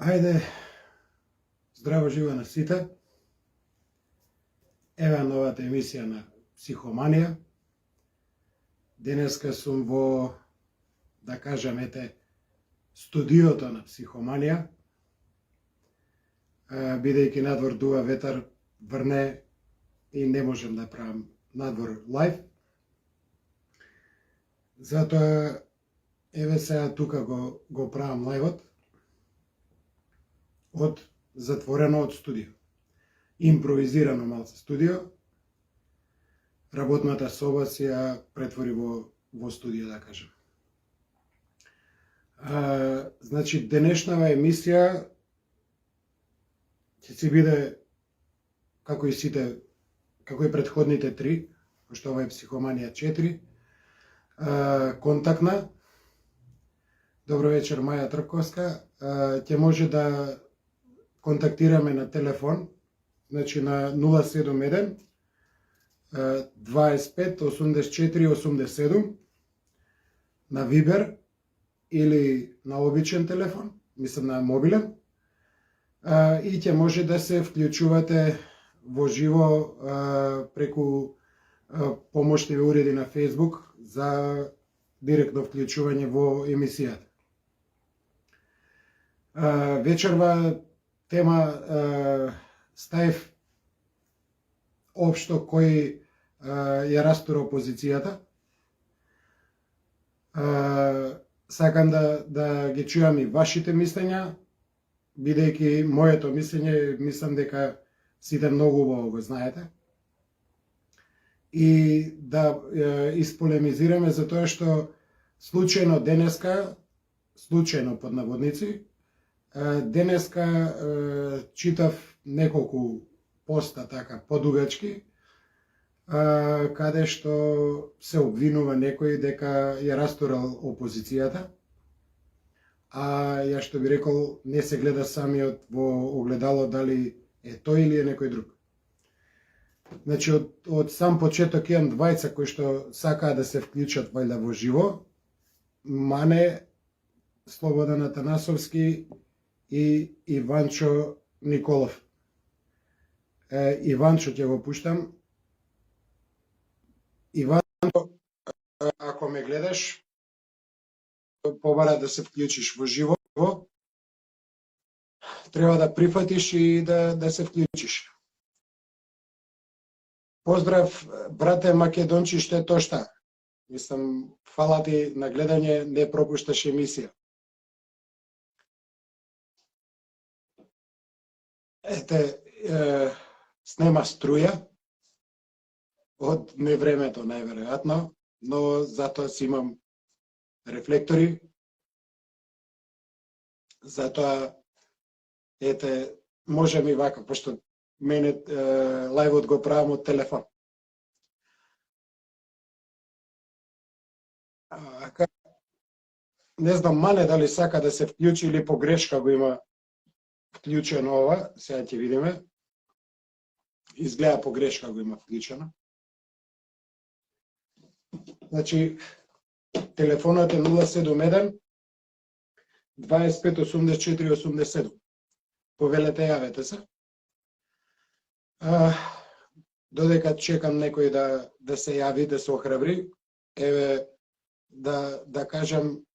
Ајде, здраво живо на сите. Ева новата емисија на Психоманија. Денеска сум во, да кажам, студиото на Психоманија. Бидејќи надвор дува ветар, врне и не можем да правам надвор лайв. Затоа, еве сега тука го правам лајвот од затворено од студио. Импровизирано малце студио. Работната соба си ја претвори во студио, да кажем. Значи, денешнава емисија ќе си биде како и претходните три, пошто ова е Психоманија 4, контактна. Добро вечер, Маја Трпковска. Ќе може да контактираме на телефон, значи на 071 25 84 87, на Вибер или на обичен телефон, мислам на мобилен, и ќе може да се вклучувате во живо преку помошливи уреди на Facebook за директно вклучување во емисијата. Вечерва тема ставив општо кој ја растура опозицијата. Сакам да ги чујам и вашите мислења, бидејќи моето мислење, мислам дека сите многу убаво го знаете. И да исполемизираме за тоа што случајно денеска, случајно под наводници, денеска читав неколку поста така подугачки, каде што се обвинува некој дека ја растурал опозицијата, а ја што би рекол не се гледа самиот во огледало дали е тој или е некој друг. Значи, од сам почеток имам двајца кои што сакаа да се вклучат вајда во живо, Мане Слободан Атанасовски и Иванчо Николов. Иванчо ќе го пуштам. Иванчо, ако ме гледаш, побара да се вклучиш во живо, треба да прифатиш и да се вклучиш. Поздрав, брате Македончи, што тошта. Мислам, фала ти на гледање, не пропушташ емисија. Снема струја од невремето, најверојатно, но затоа си имам рефлектори. Затоа, можем и вака, пошто мене лајвот го правам од телефон. Не знам, Мане дали сака да се вклучи или погрешка го има вклучено ова, сега ќе видиме. Изгледа погрешка го има вклучено. Значи, телефонот е 071 25 84 87. Повелете, јавете се. Додека чекам некој да се јави, да се охрабри, еве да кажам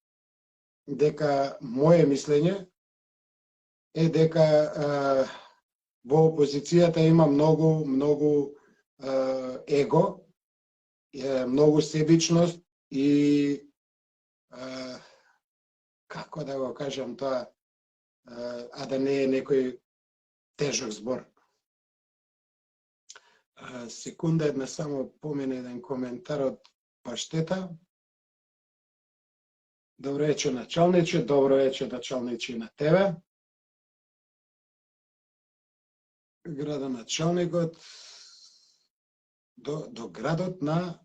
дека моје мислење е дека во опозицијата има многу его, многу себичност и како да го кажам тоа, а да не е некој тежок збор. Секунда една само помине еден коментар од Паштета. Добро вечер, началниче, добро вечер, началниче на тебе. Градоначалникот до градот на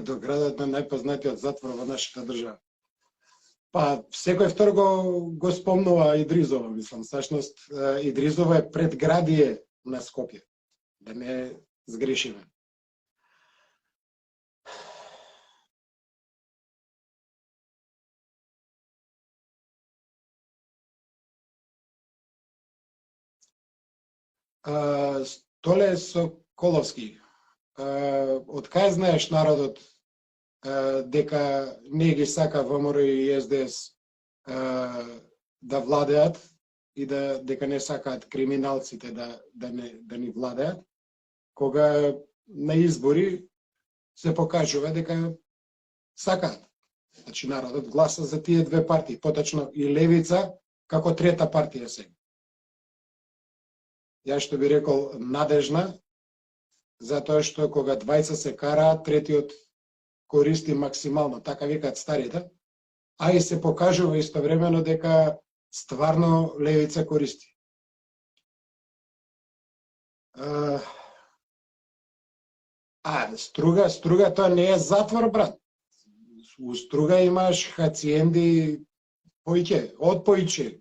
до градот на најпознатиот затвор во нашата држава. Па, секој втор го спомнува Идризово, мислам. Всушност, Идризово е предградие на Скопје. Да не сгрешиме. Столе Соколовски, од кај знаеш народот дека не ги сака ВМРО и СДС да владеат и дека не сакаат криминалците да ни владеат, кога на избори се покажува дека сакаат. Значи народот гласа за тие две партии, поточно и Левица како трета партија сега. Ја што би рекол надежна, затоа што кога двајца се караат, третиот користи максимално, така викаат старите, а и се покажува истовремено дека стварно Левица користи. Струга тоа не е затвор, брат. У Струга имаш хациенди поиќе, од поиќе.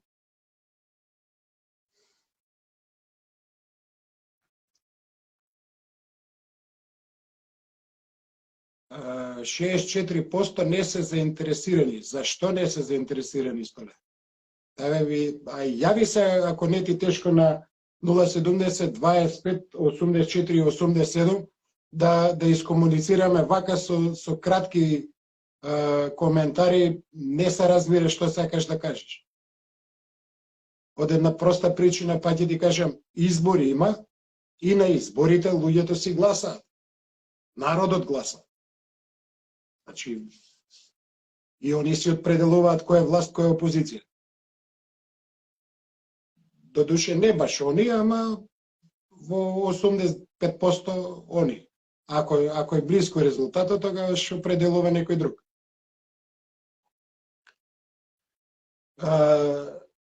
Uh, 64% не се заинтересирани. Зашто не се заинтересирани, Столе? Јави се, ако не ти тешко, на 070 25 84 87 да искомуницираме вака со кратки коментари, не се разбира што сакаш да кажеш. Од една проста причина, па ќе ти кажам, избори има и на изборите луѓето си гласаат. Народот гласа. Значи, и они си определуваат кој е власт, кој е опозиција. Додуше не баш они, ама во 85% они. Ако е близко резултатот, тогаш определува некој друг.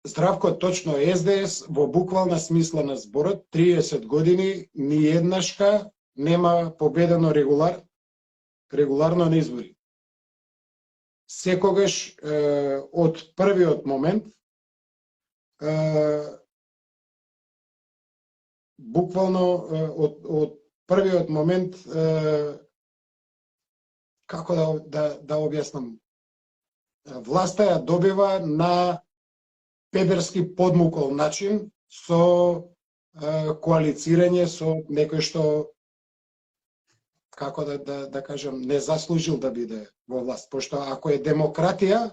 Здравко, точно, СДС во буквална смисла на зборот 30 години ни еднашка нема победено регуларно на избори. Секогаш од првиот момент буквално од првиот момент како да објаснам, власта ја добива на педерски подмукол начин со коалицирање со некој што, како да кажам, не заслужил да биде во власт. Пошто ако е демократија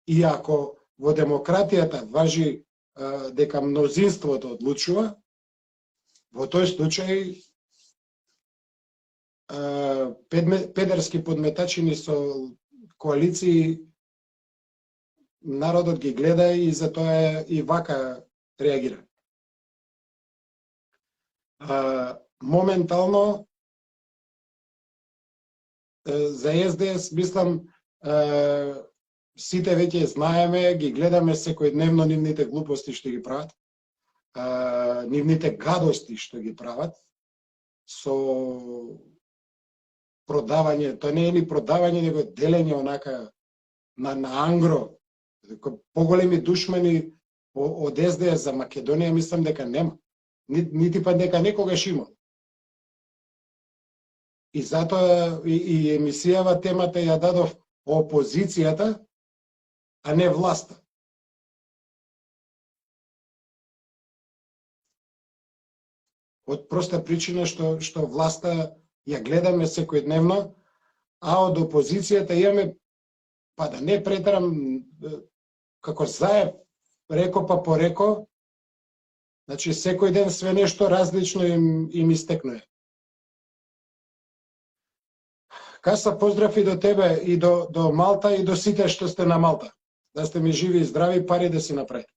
и ако во демократијата важи дека мнозинството одлучува, во тој случај педерски подметачини со коалиции народот ги гледа и затоа и вака реагира. Моментално за СДС, мислам, сите веќе знаеме, ги гледаме секојдневно нивните глупости што ги прават, нивните гадости што ги прават, со продавање, тоа не е ни продавање, него делење онака на ангро. Поголеми душмани од СДС за Македонија мислам дека нема. Нити па дека некогаш има. И затоа и емисијава темата ја дадов опозицијата, а не власта. Од проста причина што власта ја гледаме секојдневно, а од опозицијата имаме, па да не претерам, како заеб, реко па пореко, значи секој ден све нешто различно им истекнува. Каса, поздрав и до тебе, и до Малта, и до сите што сте на Малта. Да сте ми живи и здрави, пари да си направите.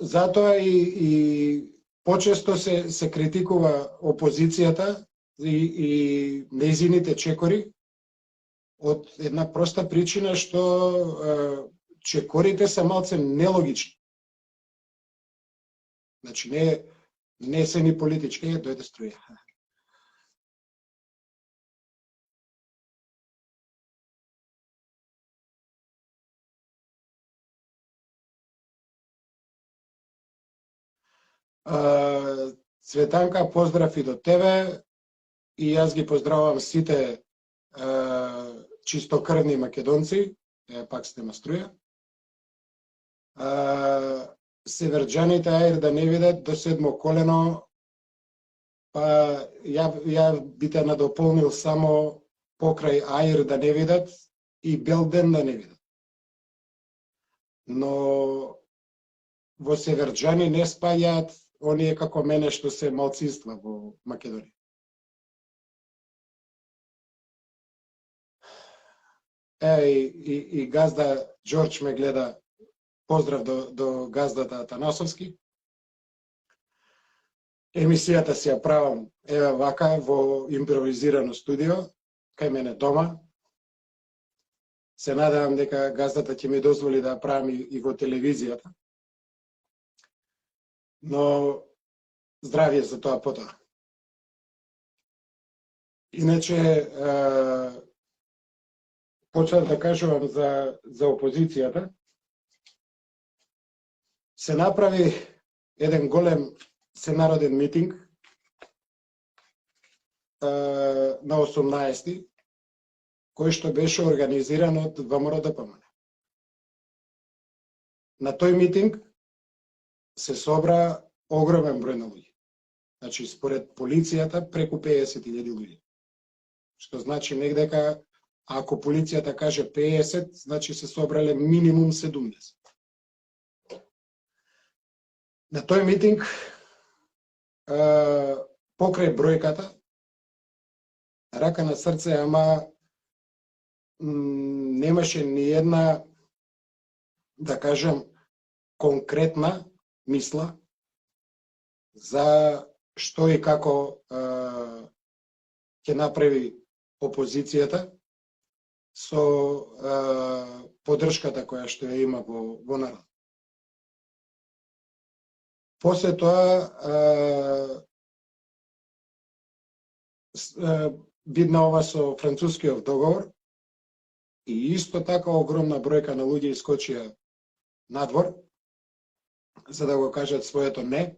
Затоа и почесто се критикува опозицијата и нејзините чекори од една проста причина што чекорите се малце нелогични. Значи, не се ни политички, дојде струја. Цветанка, поздрав и до тебе, и јас ги поздравувам сите чистокрвни македонци, пак сте ма струја. Северџаните, ајде да не видат до седмо колено, па ја би те надополнил само покрај Аир да не видат и Белден да не видат. Но во Северџани не спаѓаат оние како мене што се малцинства во Македонија. И газда Џорџ ме гледа. Поздрав до газдата Атанасовски. Емисијата си ја правам еве вака во импровизирано студио кај мене дома. Се надевам дека газдата ќе ми дозволи да ја правам и во телевизијата. Но здравје за тоа потоа. Иначе почнав да кажувам за опозицијата. Се направи еден голем сенароден митинг на 18-ти, кој што беше организиран од ВМРО-ДПМН. На тој митинг се собра огромен број на луѓе. Значи, според полицијата, преку 50.000 луѓе. Што значи негдека, ако полицијата каже 50, значи се собрале минимум 70. На тој митинг, покрај бројката, рака на срце, ама немаше ни една, да кажем, конкретна мисла за што и како ќе направи опозицијата со поддршката која што ја има во народ. После тоа видна ова со францускиот договор и исто така огромна бројка на луѓе искочија надвор за да го кажат своето не.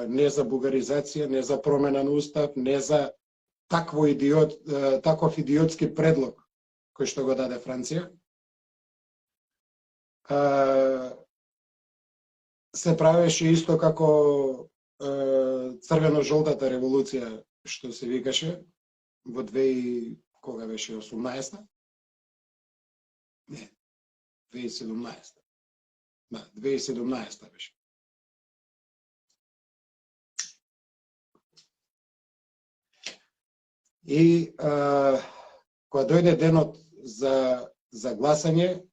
Не за бугаризација, не за промена на устав, не за таков идиотски предлог кој што го даде Франција. Се правеше исто како црвено-жолтата револуција, што се викаше во кога беше 18-та? Не, 2017. Да, 2017 беше. И кога дојде денот за гласање,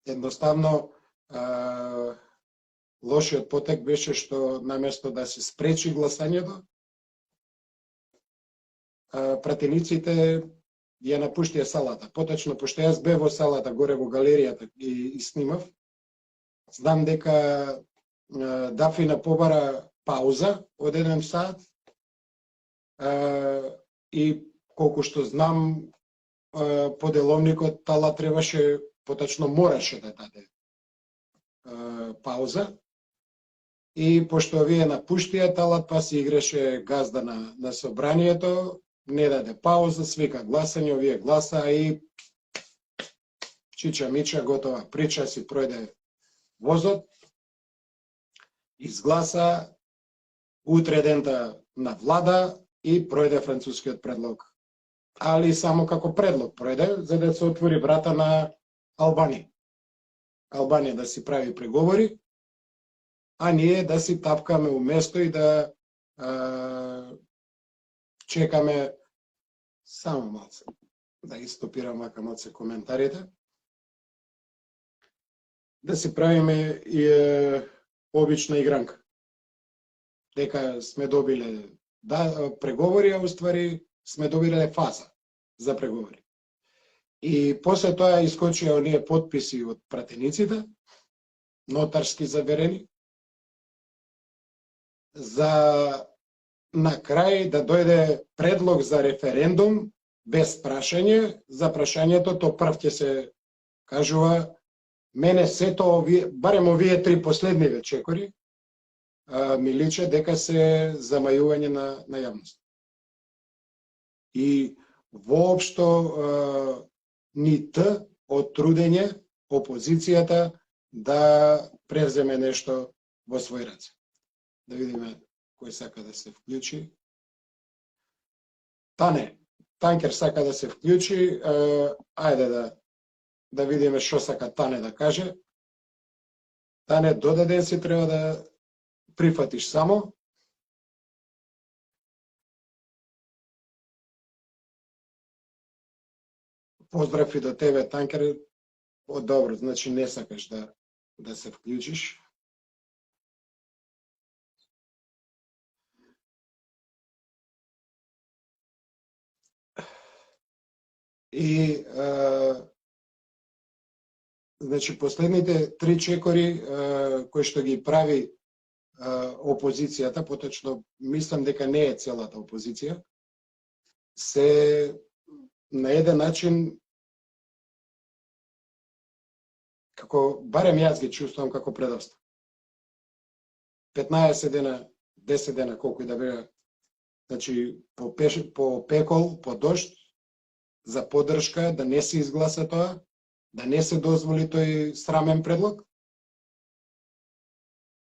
едноставно лошиот потек беше што наместо да се спречи гласањето, пратениците ја напуштија салата. Поточно, пошто јас бев во салата, горе во галеријата и снимав, знам дека Дафина побара пауза од 1 сат и колку што знам по деловникот Тала требаше, поточно мораше да даде пауза и пошто овие напуштија Талат, па се играше газда на собранието, не даде пауза, свика гласање, овие гласа и чича мича, готова прича, си пројде возот, изгласа, утре дента на влада и пројде францускиот предлог. Али само како предлог пројде, за да се отвори врата на Албанија. Албанија да си прави преговори а ние да си тапкаме уместо и да чекаме само малце. Да ги стопирам мака малце коментарите. Да си правиме и обична игранка. Дека сме добиле преговори, а уствари сме добиле фаза за преговори. И после тоа искочија оние подписи од пратениците, нотарски заверени, за на крај да дојде предлог за референдум без прашање. За прашањето то прв ќе се кажува. Мене сето овие, барем овие три последниве чекори, ми личе дека се замајување на јавност. И воопшто ни од трудење опозицијата да превземе нешто во свој раце. Да видиме кој сака да се вклучи. Танкер сака да се вклучи. Ајде да видиме што сака Тане да каже. Тане, додаден си треба да прифатиш само. Поздрав и до тебе, Танкер. Добро, значи не сакаш да се вклучиш. И значи последните три чекори кои што ги прави опозицијата, поточно мислам дека не е целата опозиција, се на еден начин, како барем јас ги чувствувам како предавство. 15 дена, 10 дена, колку и да беа, значи по пекол, по дожд, за поддршка, да не се изгласа тоа, да не се дозволи тој срамен предлог,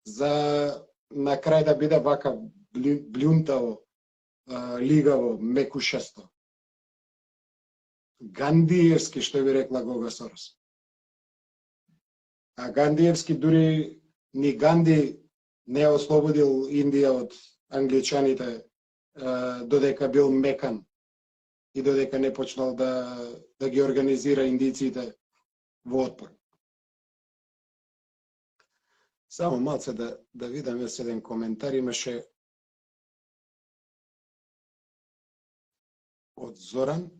за на крај да биде вака блюнтаво, лигаво, мекушесто. Гандиевски, што би рекла Гога Сорос. А Гандиевски дури ни Ганди не ослободил Индија од англичаните додека бил мекан и додека не почнал да ги организира индиците во отпор. Само малце да видиме еден коментар имаше од Зоран.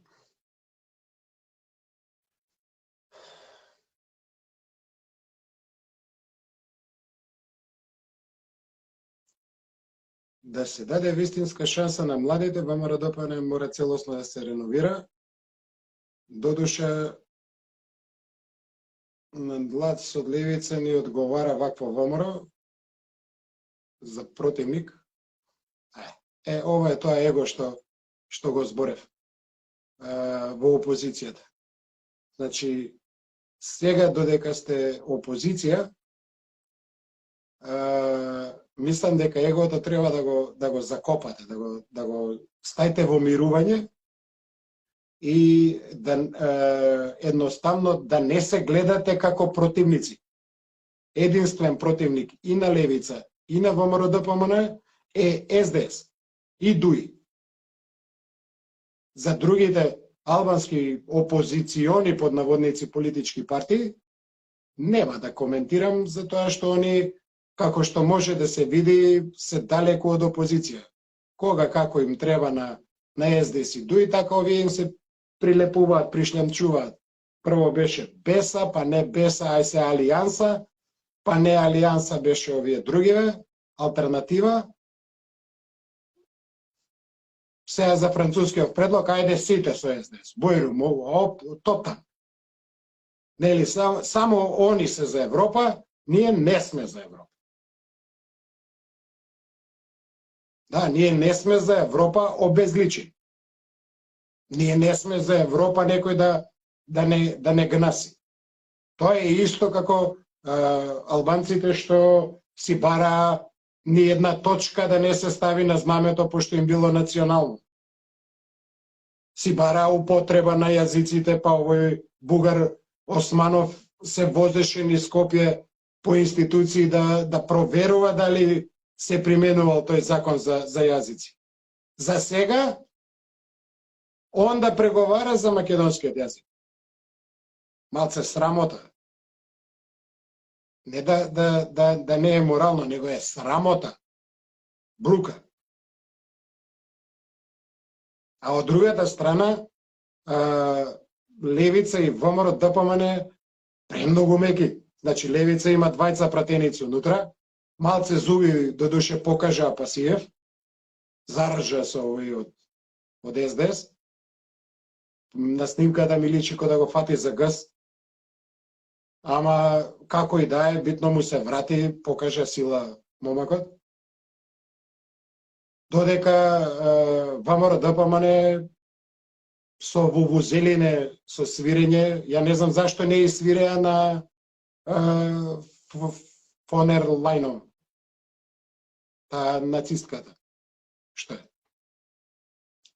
Да се даде вистинска шанса на младите, ВМРО-ДПМНЕ мора целосно да се реновира. Додуша, на млад со левица ни одговара вакво ВМРО за противник. Ова е тоа его што го зборев во опозицијата. Значи, сега додека сте опозиција, мислам дека егото треба да го закопате, да го стајте во мирување и едноставно да не се гледате како противници. Единствен противник и на левица и на ВМРО-ДПМНЕ е СДС и ДУИ. За другите албански опозициони под наводници политички партии нема да коментирам за тоа што они, како што може да се види, се далеку од опозиција. Кога како им треба на СДС и ДУИ, така овие им се прилепуваат, пришлемчуваат. Прво беше Беса, па не Беса, ај се Алијанса, па не Алијанса беше овие другиве, алтернатива. Сега за францускиот предлог, ајде сите со СДС. Бојрум, топтан. Нели, само они се за Европа, ние не сме за Европа. Да, ние не сме за Европа обезличени. Ние не сме за Европа некој да не гнаси. Тоа е исто како албанците што си бара ни една точка да не се стави на знамето пошто им било национално. Си бара употреба на јазиците, па овој бугар Османов се возеше низ Скопје по институции да проверува дали се применувал тој закон за јазици. За сега, он да преговара за македонскиот јазик. Малце срамота. Не да не е морално, него е срамота. Брука. А од другата страна, Левица и ВМРО ДПМН премногу меки. Значи, Левица има двајца пратеници унутра, малце зуби додуше покажа Пасиев, заража со овој од СДС. На снимката ми личи кој да го фати за газ. Ама, како и да е, битно му се врати, покажа сила момакот. Додека ВМРО ДПМН со вувузелине, со свирење, ја не знам зашто не и свиреа на Фонер Лајнов, та нацистката. Што е?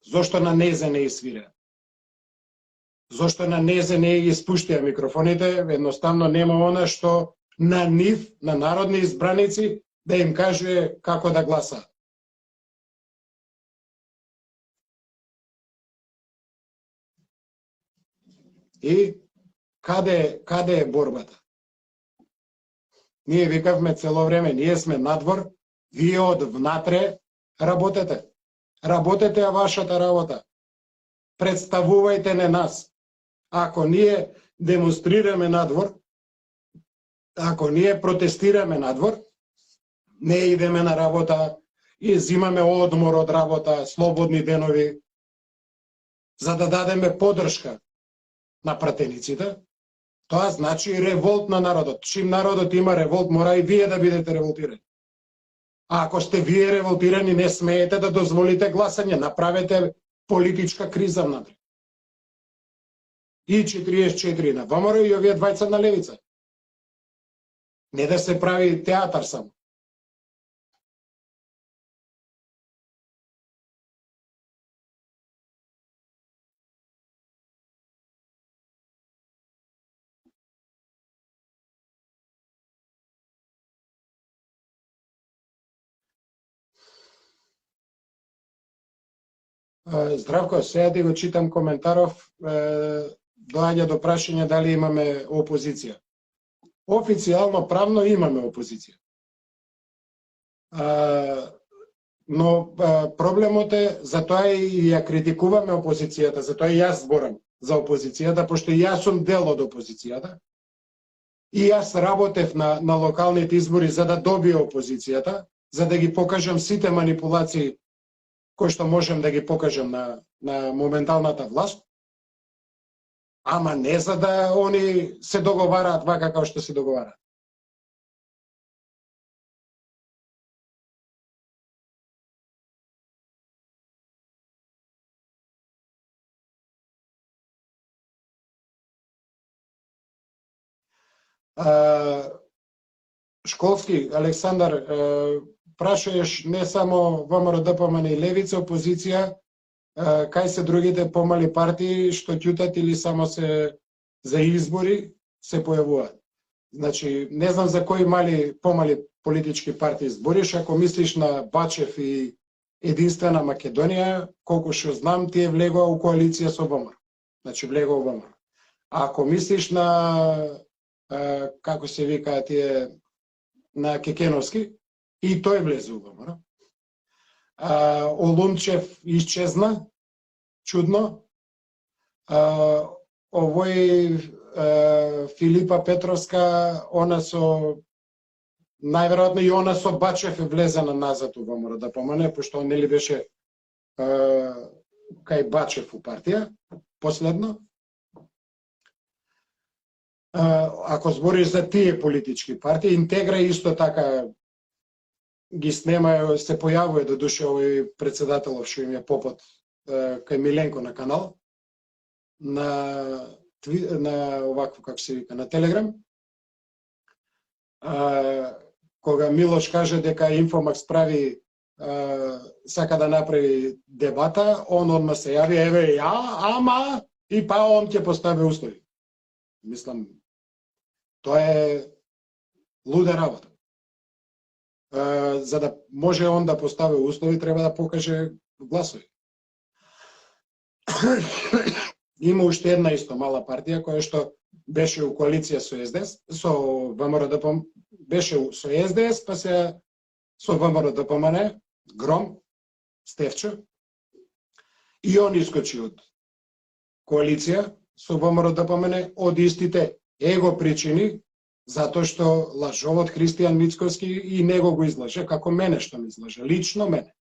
Зошто на незе не и свиреа? Зошто на незе не и испуштија микрофоните? Едноставно нема она што на нив, на народни избраници, да им кажува како да гласаат. И каде е борбата? Ние викавме цело време, ние сме надвор, вие од внатре работете. Работете ја вашата работа. Представувајте не нас. Ако ние демонстрираме надвор, ако ние протестираме надвор, не идеме на работа и взимаме одмор од работа, слободни денови, за да дадеме поддршка на пратениците, тоа значи револт на народот. Чим народот има револт, мора и вие да бидете револтирани. А ако сте вие револтирани, не смеете да дозволите гласање, направете политичка криза внатре. И 44 на ВМРО и овие двајца на Левица. Не да се прави театар само. Здравко, сега ти го читам коментаров, доаѓа до прашање дали имаме опозиција. Официјално, правно имаме опозиција. Но проблемот е, затоа и ја критикуваме опозицијата, затоа и јас зборам за опозицијата, пошто јас сум дел од опозицијата. И јас работев на локалните избори за да добие опозицијата, за да ги покажам сите манипулации кои што можем да ги покажем на моменталната власт, ама не за да они се договараат вака како што се договараат. Школски, Александар, прашуваш не само ВМРО ДПМН и Левица, опозиција, кај се другите помали партии што ќутат или само се за избори се појавуваат. Значи, не знам за кои помали политички партии збориш, ако мислиш на Бачев и Единствена Македонија, колку што знам, тие влегоа у коалиција со ВМРО. Значи, влегоа у ВМРО. А ако мислиш на, како се вика тие, на Кекеновски, и тој влезе у ВМРО. Олунчев исчезна, чудно. Овој Филипа Петровска, она со најверојатно и она со Бачев е влезена назад у ВМРО да помане, пошто нели беше кај Бачев у партија последно. Ако збориш за тие политички партии, Интегра исто така ги снема, се појавува до душе овој председателов што им е попот кај Миленко на канал, на овакво како се вика, на Телеграм. Кога Милош каже дека Инфомакс прави сака да направи дебата, он одма се јави, еве ама и па он ќе постави услови. Мислам, тоа е Луда работа. За да може он да постави услови, треба да покаже гласови. Има уште една исто мала партија која што беше у коалиција со СДС, со ВМРО-ДПМН, беше со СДС, па се со ВМРО-ДПМН, Гром, Стефчо, и он искочи од коалиција со ВМРО-ДПМН од истите его причини, затоа што лажовот Христијан Мицковски и него го излаже, како мене што ме излаже, лично мене.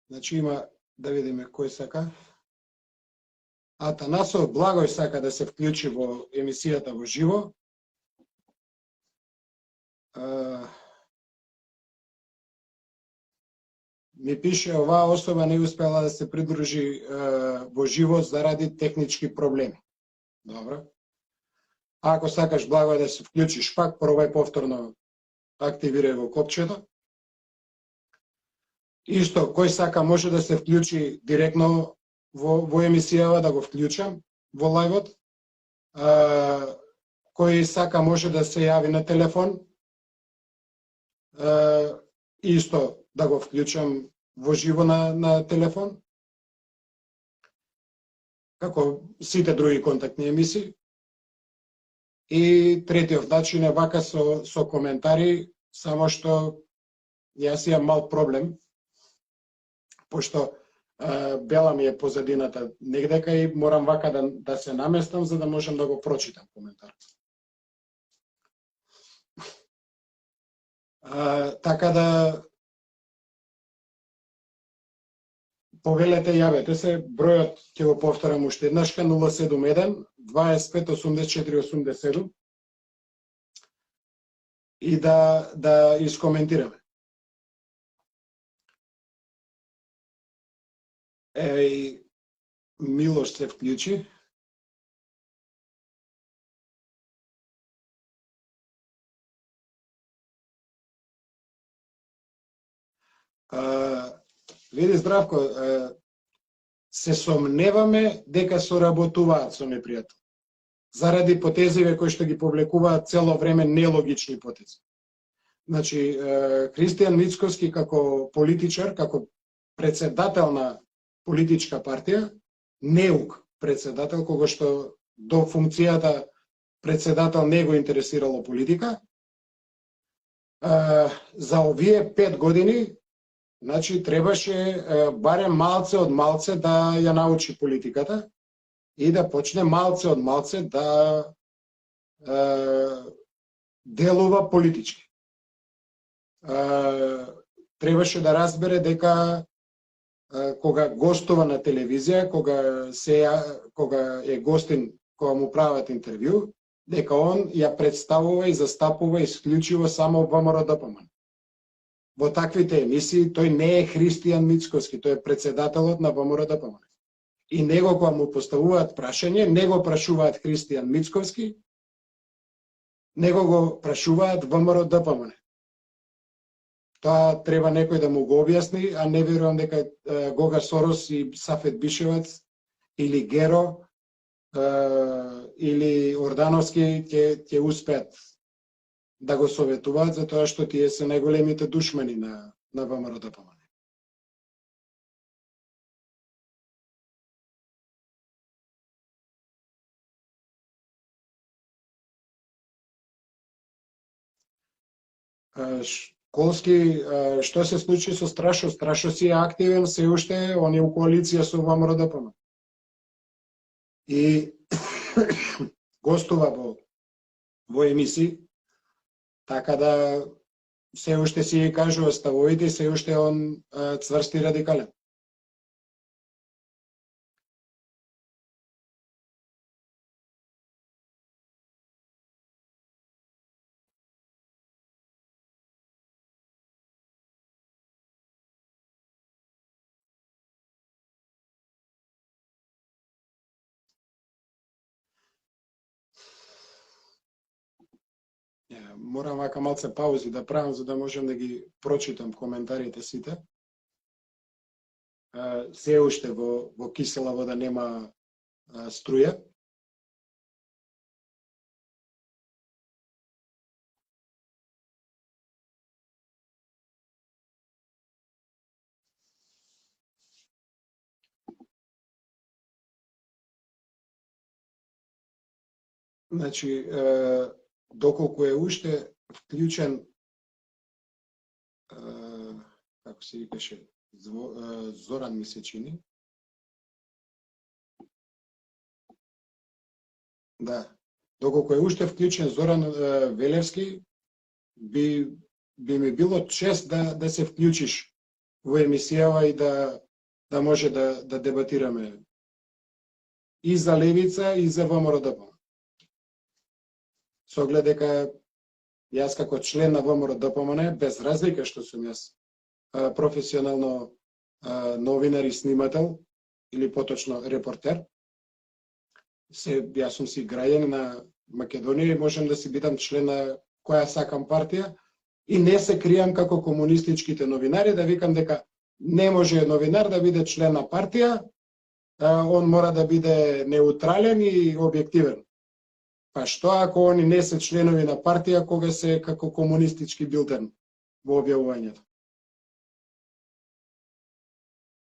Значи има, да видиме кој сака. Атанасов Благој сака да се вклучи во емисијата во живо. Ми пише, оваа особа не успела да се придружи во живо заради технички проблеми. Добро. Ако сакаш Благој да се вклучиш пак, пробај повторно активирај во копчето. Исто, кој сака може да се вклучи директно во емисијава, да го вклучам во лајвот. Кој сака може да се јави на телефон. Исто да го вклучам во живо на телефон. Како сите други контактни емисии. И третиот начин е вака со коментари, само што јас имам мал проблем, пошто бела ми е позадината негдека и морам вака да се наместам за да можам да го прочитам коментар. Така да повелете, јавете се, бројот ќе го повторам уште еднашка 071 25 84 87 и да искоментираме. И Милош се вклучи. Види, Здравко, се сомневаме дека соработуваат со непријател. Заради потезиве кои што ги повлекуваат цело време нелогични потези. Значи, Христијан Мицковски како политичар, како председател на политичка партија, неук председател, кога што до функцијата председател не го интересирало политика, за овие 5 години, значи, требаше барем малце од малце да ја научи политиката и да почне малце од малце да делува политички. Требаше да разбере дека кога гостува на телевизија, кога е гостин, кога му прават интервју, дека он ја представува и застапува исклучиво само ВМРО-ДПМН. Во таквите емисии тој не е Христијан Мицковски, тој е председателот на ВМРО-ДПМН. И него кога му поставуваат прашање, не го прашуваат Христијан Мицковски, него го прашуваат ВМРО-ДПМН. Тоа треба некој да му го објасни, а не верувам дека Гога Сорос и Сафет Бишевац или Геро или Ордановски ќе успеат да го советуваат, затоа што тие се најголемите душмани на ВМРО-ДПМН. Колски, што се случи со Страшо? Страшо си е активен, се уште, он е у коалиција со ВМРО-ДПМН. И гостува во емисии, така да се уште си ги кажува ставовите, се уште он цврсти радикален. Морам вака малце паузи да правам за да можам да ги прочитам коментарите сите. Се уште во кисела вода нема струја. Значи, доколку е уште вклучен, како се викаше, Зоран ми се чини. Да, доколку е уште вклучен Зоран Велевски, би ми било чест да се вклучиш во емисијава и да може да дебатираме и за Левица и за ВМРО-ДПМН. Со оглед дека јас како член на ВМРО-ДПМН, без разлика што сум јас професионално новинар и снимател, или поточно репортер, јас сум си граѓанин на Македонија и можам да си бидам член на која сакам партија и не се кријам како комунистичките новинари да викам дека не може новинар да биде член на партија, он мора да биде неутрален и објективен. Па што ако они не се членови на партија кога се како комунистички билтен во објавувањето?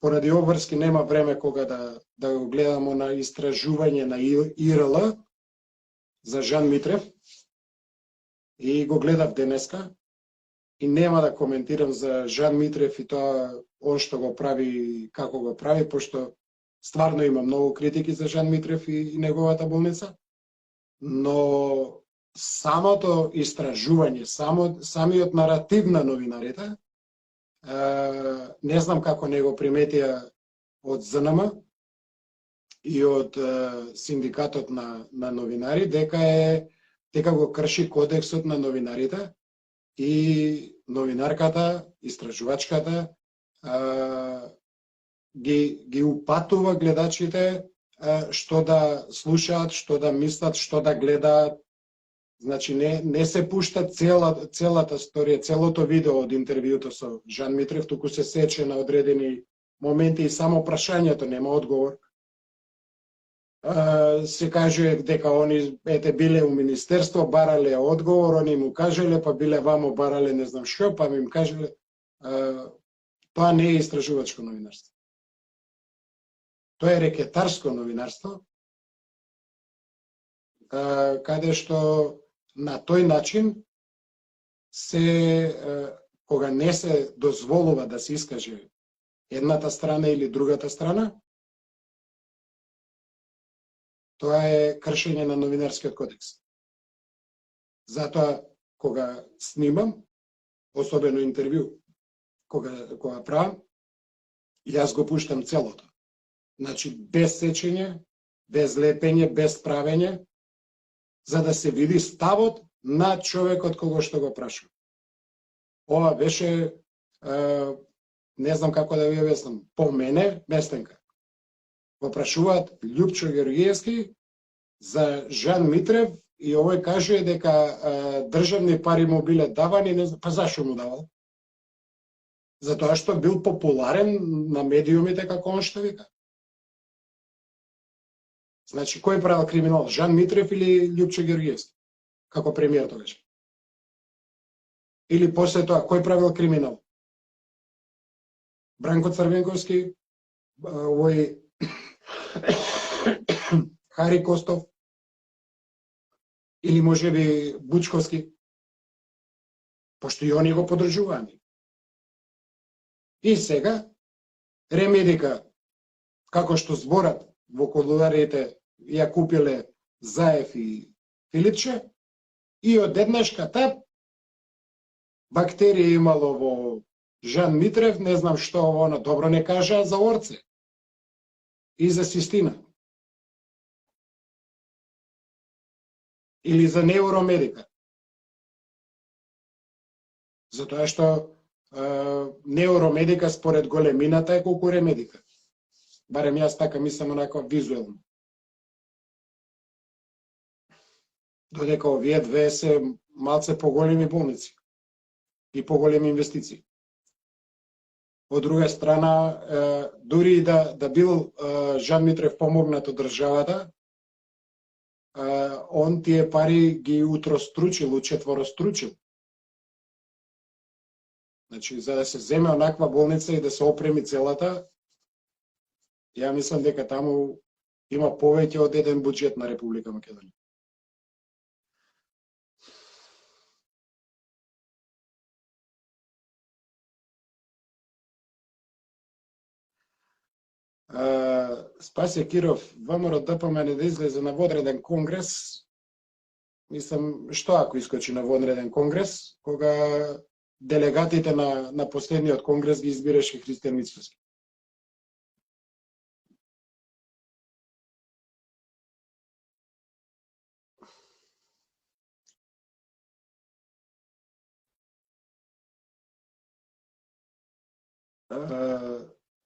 Поради обврски нема време кога да го гледамо на истражување на ИРЛ за Жан Митрев и го гледав денеска и нема да коментирам за Жан Митрев и тоа он што го прави, како го прави, пошто стварно има многу критики за Жан Митрев и неговата болница, но самото истражување, самиот наратив на новинарите, не знам како не го приметија од ЗНМ и од синдикатот на новинари, дека го крши кодексот на новинарите и новинарката, истражувачката, ги упатува гледачите што да слушаат, што да мислат, што да гледаат. Значи не се пушта целата сторија, целото видео од интервјуто со Жан Митрев, туку се сече на одредени моменти и само прашањето нема одговор. Се каже дека они биле у министерство, барале одговор, они му кажеле, па биле вамо барале не знам што, па им кажеле. Тоа не е истражувачко новинарство. Тоа е рекетарско новинарство, каде што на тој начин кога не се дозволува да се искаже едната страна или другата страна, тоа е кршење на новинарскиот кодекс. Затоа, кога снимам, особено интервју, кога правам, јас го пуштам целото. Значи, без сечење, без лепење, без правење, за да се види ставот на човекот кого што го прашува. Ова беше, не знам како да ви објаснам, по мене, местенка. Го прашуваат Љупчо Георгиевски за Жан Митрев и овој кажува дека државни пари му биле давани, не знам, па зашо му давал? Затоа што бил популарен на медиумите како он што вика. Значи, кој правил криминал? Жан Митрев или Љупчо Георгиевски? Како премиер тогаш? Или после тоа, кој правил криминал? Бранко Црвенковски, овој Хари Костов, или можеби Бучковски? Пошто и они го подржуваани. И сега, Ремедика, како што зборат во колуарите ја купиле Заев и Филипче, и одеднаш катап бактерија имало во Жан Митрев, не знам што она добро не кажа за орце и за Систина. Или за Невромедика. Затоа што Невромедика според големината е колку Ремедика. Барем јас така мислам онако визуелно. Додека овие две се малце поголеми болници и поголеми инвестиции. Од друга страна, дури и да бил Жан Митрев помогнат од државата, он тие пари ги утростручил, учетворостручил. Значи, за да се земе онаква болница и да се опреми целата, ја мислам дека таму има повеќе од еден буџет на Република Македонија. Спасе Киров, ВМРО ДПМН да излезе на водреден конгрес. Мислам, што ако искочи на водреден конгрес, кога делегатите на последниот конгрес ги избираше Христијан Мицкоски?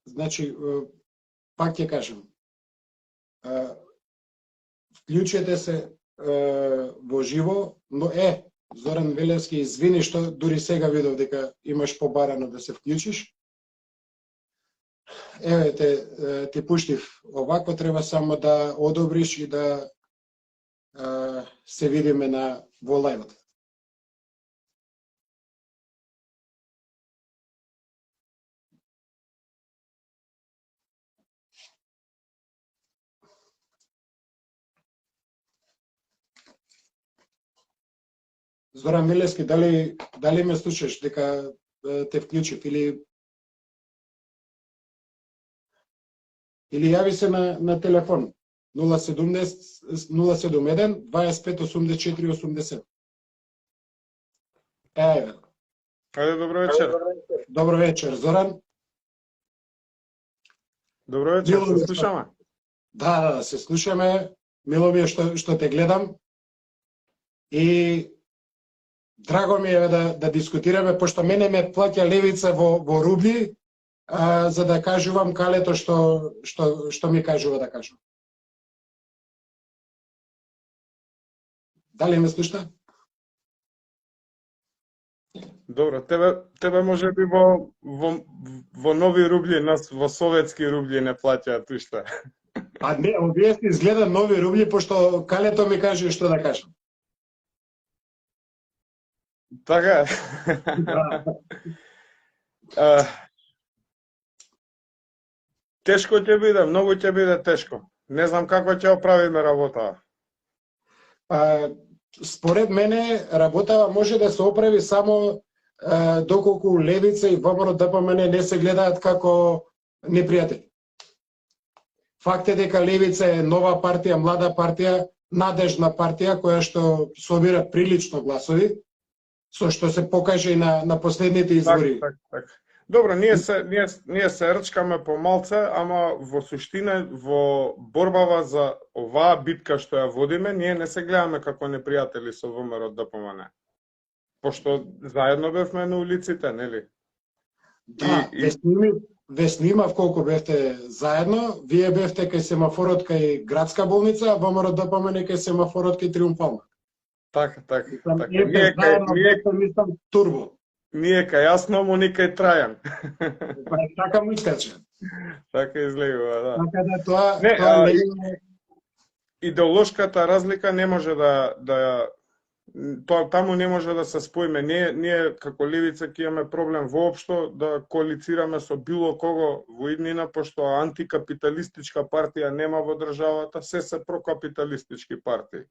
Значи, пак ќе кажам, вклучете се во живо, но Зоран Велевски, извини што дури сега видов дека имаш побарано да се вклучиш. Еве ти пуштив овако, треба само да одобриш и да се видиме во лајвот. Зоран Милевски, дали ме слушаш дека те вклучив или јави се на телефон 071 25 84 80. Ајде, добро вечер. Добро вечер, Зоран. Добро вечер, се слушаме? Да, се слушаме. Мило ми е што те гледам. И драго ми е да дискутираме, пошто мене ме плаќа левица во рубли, за да кажувам калето што ми кажува да кажувам. Дали ме слушна? Добро, тебе може би во нови рубли, нас во советски рубли не плаќаат уште. А не, овие се изгледа нови рубли, пошто калето ми кажува што да кажам. Така тешко ќе биде, многу ќе биде тешко. Не знам како ќе оправиме работа. Според мене, работа може да се оправи само доколку левица и ВМРО ДПМН не се гледаат како непријатели. Факт е дека левица е нова партија, млада партија, надежна партија која што собира прилично гласови, со што се покаже и на последните избори. Так. Добро, ние се рчкаме по малце, ама во суштина, во борбава за оваа битка што ја водиме, ние не се гледаме како непријатели со ВМРО ДПМН. Пошто заедно бевме на улиците, нели? Да, ве снимав колку бевте заедно, вие бевте кај семафорот кај градска болница, а ВМРО ДПМН кај семафорот кај Триумфална. Така. Мислам турбо. Ние кај Јасно, Моника и Трајан. Така му искача. Така излегува, да. Така да тоа идеолошката разлика не може таму не може да се споиме. Ние како левица ќе имаме проблем воопшто да коалицираме со било кого во иднина, пошто антикапиталистичка партија нема во државата, се прокапиталистички партии.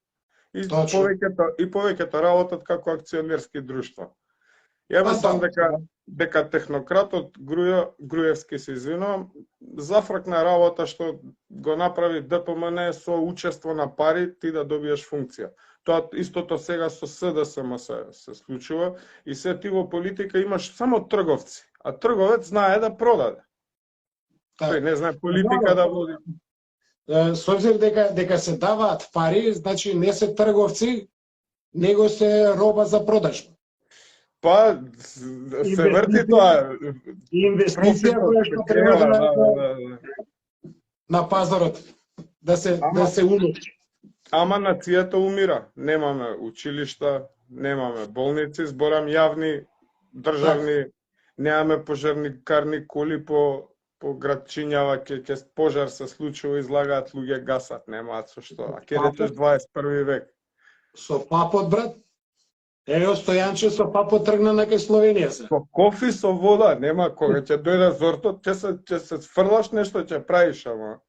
И повеќето работат како акционерски друштва. Ја мислам дека технократот Груевски, се извинувам, зафракна работа што го направи ДПМН со учество на пари ти да добиеш функција. Тоа истото сега со СДСМ се случува и се ти во политика имаш само трговци, а трговец знае да продаде. Тој не знае политика да води. Со обзир дека се даваат пари, значи не се трговци, него се роба за продажба. Па, се врти тоа. Инвестиција која што треба на пазарот, да се улучи. Ама нацијата умира. Немаме училишта, немаме болници, зборам јавни, државни, немаме пожарникарни коли по градчињава, ќе пожар се случува, излагаат луѓе гасат, немаат со што. А ќе речеш 21 век. Со папот, брат. Ево Стојанче со папот тргна на кај Словенија се. Со кофи, со вода, нема кога ќе дојде зортот, ќе се сфрлаш нешто, ќе правиш, ама.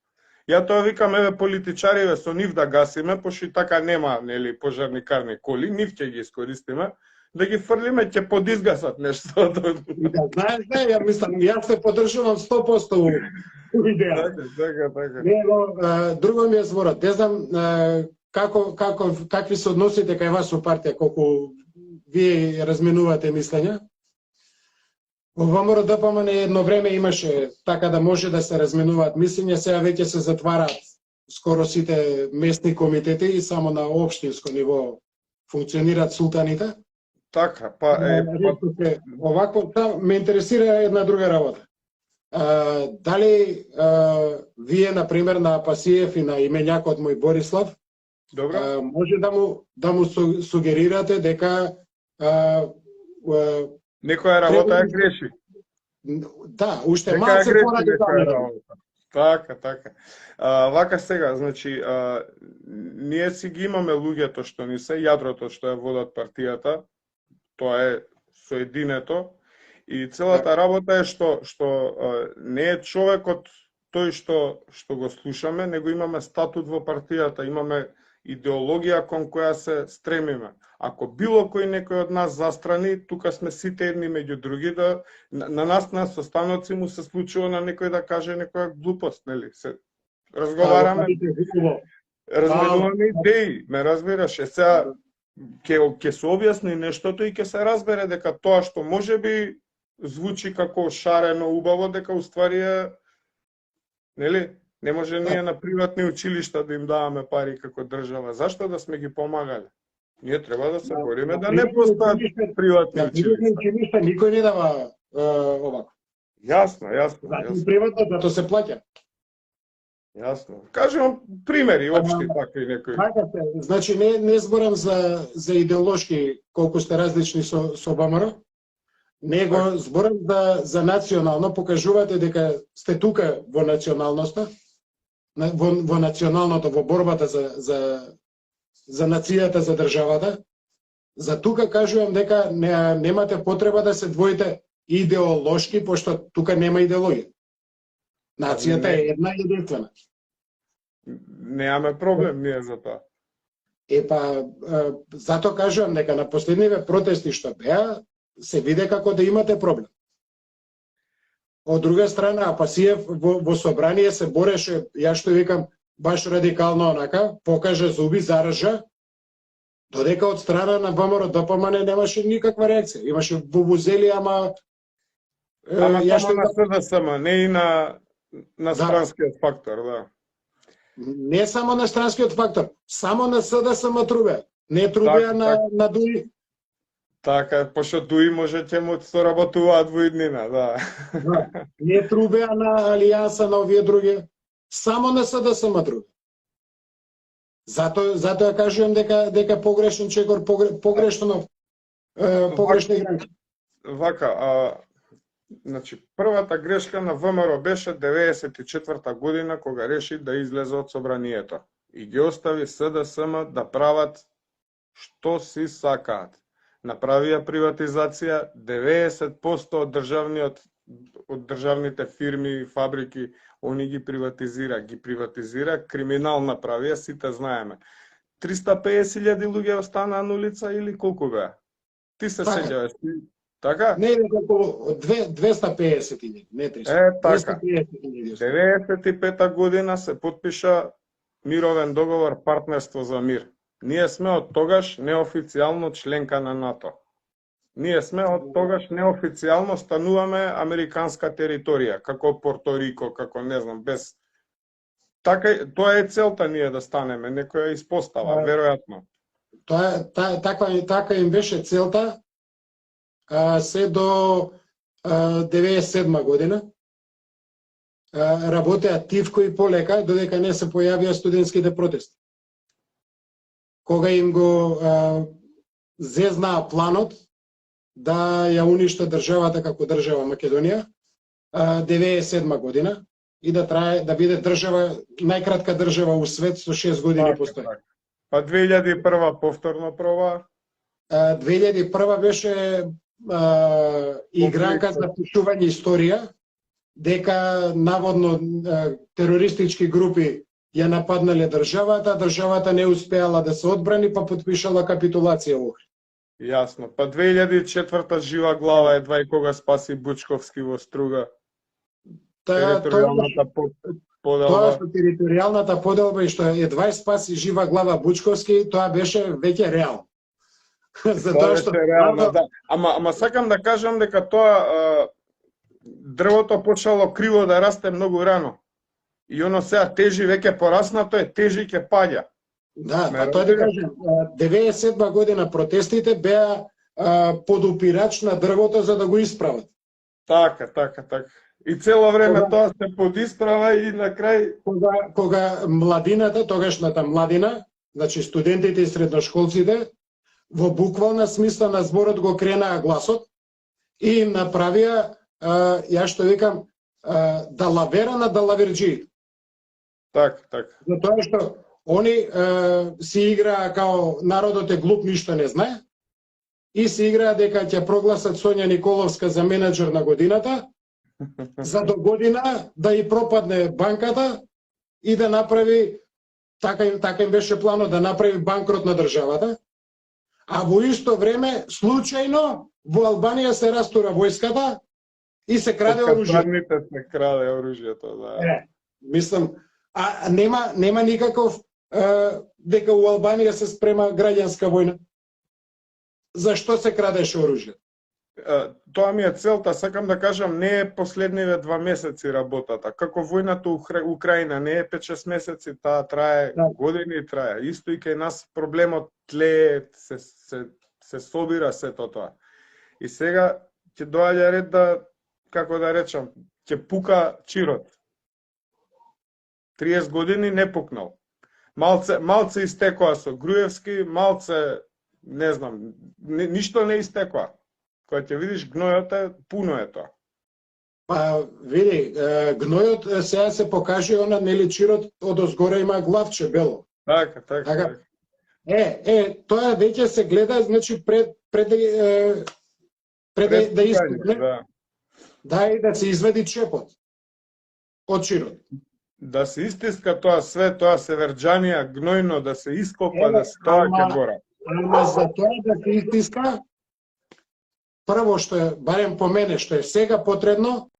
Ја тоа викам, еве политичариве со нив да гасиме, пошто и така нема, нели, пожарникарни коли, нив ќе ги искористиме, да ги фрлиме, ќе подизгасат нешто. Знаеш, ја мислам, јас се поддржувам 100% у идеја. Така. Него, друго ми е зборот. Не знам какви се односите кај вас со партија, колку вие разменувате мислења. Во ВМРО ДПМН едно време имаше така да може да се разменуваат мислења, сега веќе се затвараат скоро сите местни комитети и само на општинско ниво функционираат султаните. Така, овако, ме интересира една друга работа. Дали вие, например, на Апасиев и на именјакот мој Борислав, добро, може да му сугерирате дека некоја работа ја греши. Да, уште малце порадикално. Така. Вака сега, значи, ние си ги имаме луѓето што ни се, јадрото што ја водат партијата, тоа е соединето, и целата работа е што не е човекот тој што го слушаме, него имаме статут во партијата, имаме идеологија кон која се стремиме. Ако било кој некој од нас застрани, тука сме сите едни меѓу други, на нас состаноци му се случува на некој да каже некоја глупост, нели? Се разговараме, разменуваме идеи, ме разбираш? Сега ќе се објасни нештото и ќе се разбере дека тоа што можеби звучи како шарено убаво, дека уствари е, нели? Не може ние на приватни училишта да им даваме пари како држава. Зашто да сме ги помагали? Ние треба да се бориме да не постојат приватни училишта. Никој не дава овако. Јасно. Зато приватно, зато се плаќа. Јасно. Кажувам примери општи така и некои. Значи не зборам за идеолошки колку сте различни со ВМРО, него зборам за национално, покажувате дека сте тука во националноста, во националното, во борбата за нацијата, за државата. За тука кажувам дека немате потреба да се двоите идеолошки, пошто тука нема идеологија. Нацијата е една и единствена. Немаме проблем ние за тоа. Зато кажувам дека на последниве протести што беа, се виде како да имате проблем. Од друга страна, Апасиев во собрание се бореше, ја што викам, баш радикално онака, покажа зуби, заража, додека од страна на ВМРО ДПМН немаше никаква реакција. Имаше бубузели, ама само на СДСМ, не и на странскиот фактор, да. Не само на странскиот фактор, само на СДСМ трубеа. Не трубеа на Дуи. Така, пошто Дуи може ќе му соработуваат во иднина, да. Не трубеа на Алијанса, на овие други. Само на СДСМ трубеа. Зато ја кажувам дека погрешен чекор, погрешни гранки. Вака, значи, првата грешка на ВМРО беше 94-та година, кога реши да излезе од собранието. И ги остави СДСМ да прават што си сакаат. Направија приватизација, 90% од државните фирми и фабрики, они ги приватизира, криминал направија, сите знаеме. 350.000 луѓе останаа на улица или колку беа? Ти се сеќаваш? Така? Не, колку 250.000, не 300. Така. 95-та година се потпиша мировен договор партнерство за мир. Ние сме од тогаш неофицијално членка на НАТО. Ние сме од тогаш неофицијално стануваме американска територија, како Порто Рико, како не знам, без... Така, тоа е целта ние да станеме, некоја испостава, веројатно. Така им беше целта, се до 97 година. Работеа тивко и полека, додека не се појавија студентските протести. кога им го зезнаа планот да ја униште државата како држава Македонија 97 година и да трае да биде држава најкратка држава у свет со 6 години постои. Па 2001 повторно проба. 2001 беше игранка за пишување историја, дека наводно терористички групи ја нападнале државата, државата не успеала да се одбрани, па подпишала капитулација во Охрид. Јасно. Па 2004 жива глава едва и кога спаси Бучковски во Струга. Територијалната поделба. Тоа со територијалната поделба и што едва спаси жива глава Бучковски, тоа беше веќе реално. Затоа што реално, да. Ама сакам да кажам дека тоа дрвото почало криво да расте многу рано. И оно сега тежи веќе пораснато е, тежи ќе паѓа. Да, па тоа да кажем, 97 година протестите беа подупирач на дрвото за да го исправат. Така. И цело време тоа се подисправа и на крај кога младината, тогашната младина, значи студентите и средношколците, во буквална смисла на зборот го кренаа гласот и им направија, ја што викам, далавера на далаверџи. Така. Затоа што они си играа као народот е глуп, ништо не знае, и си играа дека ќе прогласат Сонја Николовска за менаџер на годината, за до година да и пропадне банката и да направи, така им беше планот, да направи банкрот на државата, а во исто време, случајно, во Албанија се растура војската и се краде оружје. Се краде оружјето, да. Мислам, нема никаков дека у Албанија се спрема граѓанска војна. Зашто се крадеше оружје? Тоа ми е целта, сакам да кажам, не е последниве 2 месеци работата. Како војната у Украина не е 5-6 месеци, таа трае години и трае. Исто и кај нас проблемот тлее, се собира сето тоа. И сега ќе доаѓа ред да, како да речам, ќе пука чирот. 30 години не пукнал. Малце истекоа со Груевски, малце, не знам, ништо не истекоа. Кога ќе видиш гнојот е, пуно е тоа. Па, види, гнојот сега се покаже, она нели чирот од озгоре има главче бело. Така. Тоа веќе се гледа, значи пред да истекне. Да, и да се извади чепот од чирот. Да се истиска тоа све, тоа се верџанија, гнојно, да се ископа, да се тоа ќе гора. Ама за тоа да се истиска, прво што е, барем по мене, што е сега потребно,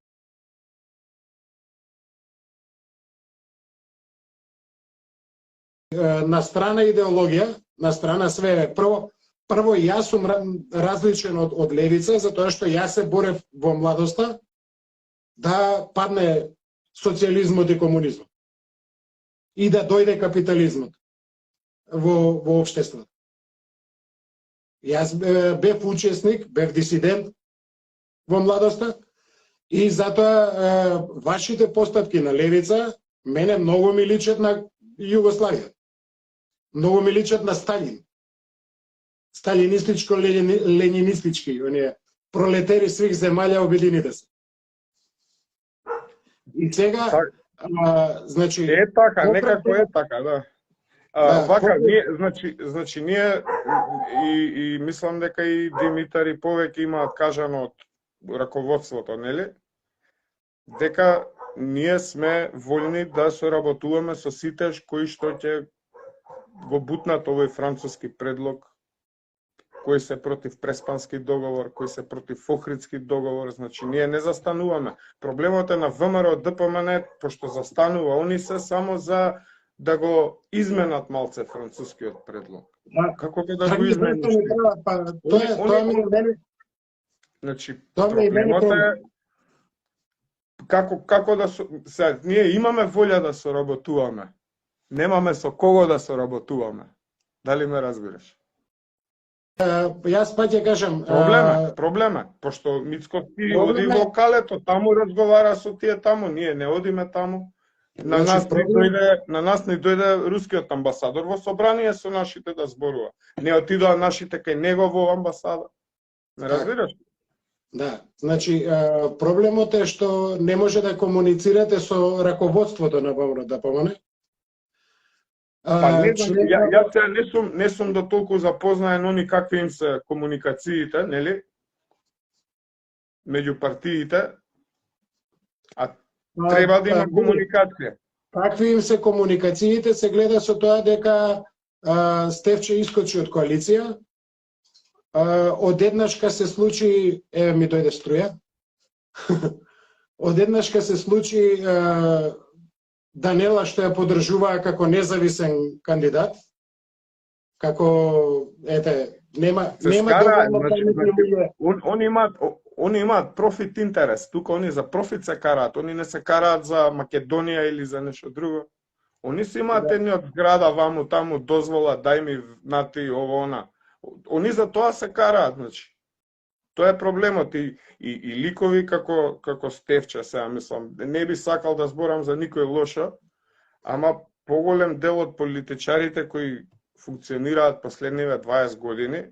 на страна идеологија, на страна све, прво јас сум различен од левица, затоа што јас се борев во младоста да падне социјализмот и комунизмот и да дојде капитализмот во општеството. Јас бев учесник, бев дисидент во младоста и затоа вашите постапки на левица мене многу ми личат на Југославија. Многу ми личат на Сталин. Сталинистичко-ленинистички, оние пролетери свих земјалја обедините се. И сега, значи... Е така, некако е така, да. Вака, ние и мислам дека и Димитар и повеќе имаат кажано од раководството, нели? Дека ние сме вољни да соработуваме со сите кои што ќе го бутнат овој француски предлог, кои се против Преспански договор, кои се против Охридски договор, значи ние не застануваме. Проблемот е на ВМРО ДПМН, пошто застанува, они се само за да го изменат малце францускиот предлог. Како да го измениш? Тоа ми е мене. Значи, проблемот е како да ние имаме волја да соработуваме. Немаме со кого да соработуваме. Дали ме разбираш? Јас па ќе кажам... Проблеме, пошто Мицко ти оди во Калето, таму разговара со тие таму, ние не одиме таму. На Значи, нас не дојде рускиот амбасадор во собрание со нашите да зборува. Не отидоа нашите кај него во амбасада. Не разбираш? Да, значи проблемот е што не може да комуницирате со раководството на ВМРО да помане. Па не знам, јас сега не сум до толку запознаен они какви им се комуникациите, нели? Меѓу партиите, а треба да има комуникација. Какви им се комуникациите се гледа со тоа дека Стефче искочи од коалиција, одеднашка се случи, ми дојде струја, одеднашка се случи Данела што ја поддржуваа како независен кандидат, како, нема доволно Они имаат профит интерес, тука они за профит се караат, они не се караат за Македонија или за нешто друго. Они си имаат едни од града ваму таму дозвола, дај ми нати ово она. Они за тоа се караат, значи. Тоа е проблемот и ликови како Стефче, сега мислам, не би сакал да зборам за никој лошо, ама поголем дел од политичарите кои функционираат последниве 20 години,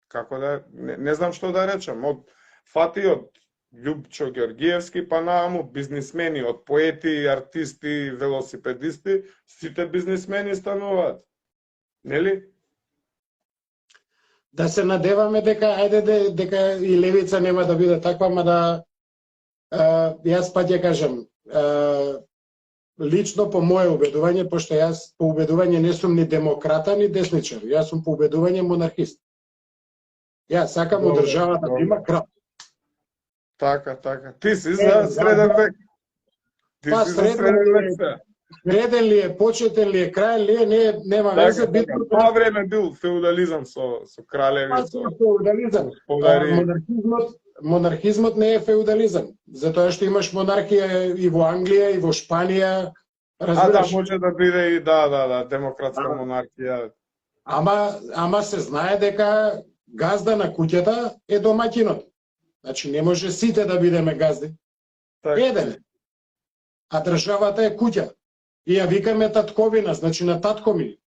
како да не знам што да речам, фати од Љупчо Георгиевски па нааму бизнисмени, од поети, артисти, велосипедисти, сите бизнисмени стануваат. Нели? Да се надеваме дека и левица нема да биде таква, ама да јас па ќе кажам, лично по моје убедување, пошто јас по убедување не сум ни демократа ни десничар, јас сум по убедување монархист. Јас сакам од државата да има крал. Така. Ти си за среден век. Па среден ли е, почетен ли е, крај ли е, нема везе. Тоа време бил феудализам со кралеви, со феудализам. Монархизмот не е феудализам, затоа што имаш монархија и во Англија и во Шпанија, разбираш? Да, може да биде и демократска монархија. Ама се знае дека газда на куќата е домаќинот. Значи не може сите да бидеме газди. Еден. А државата е куќа. И ја викаме татковина, значи на татко ми.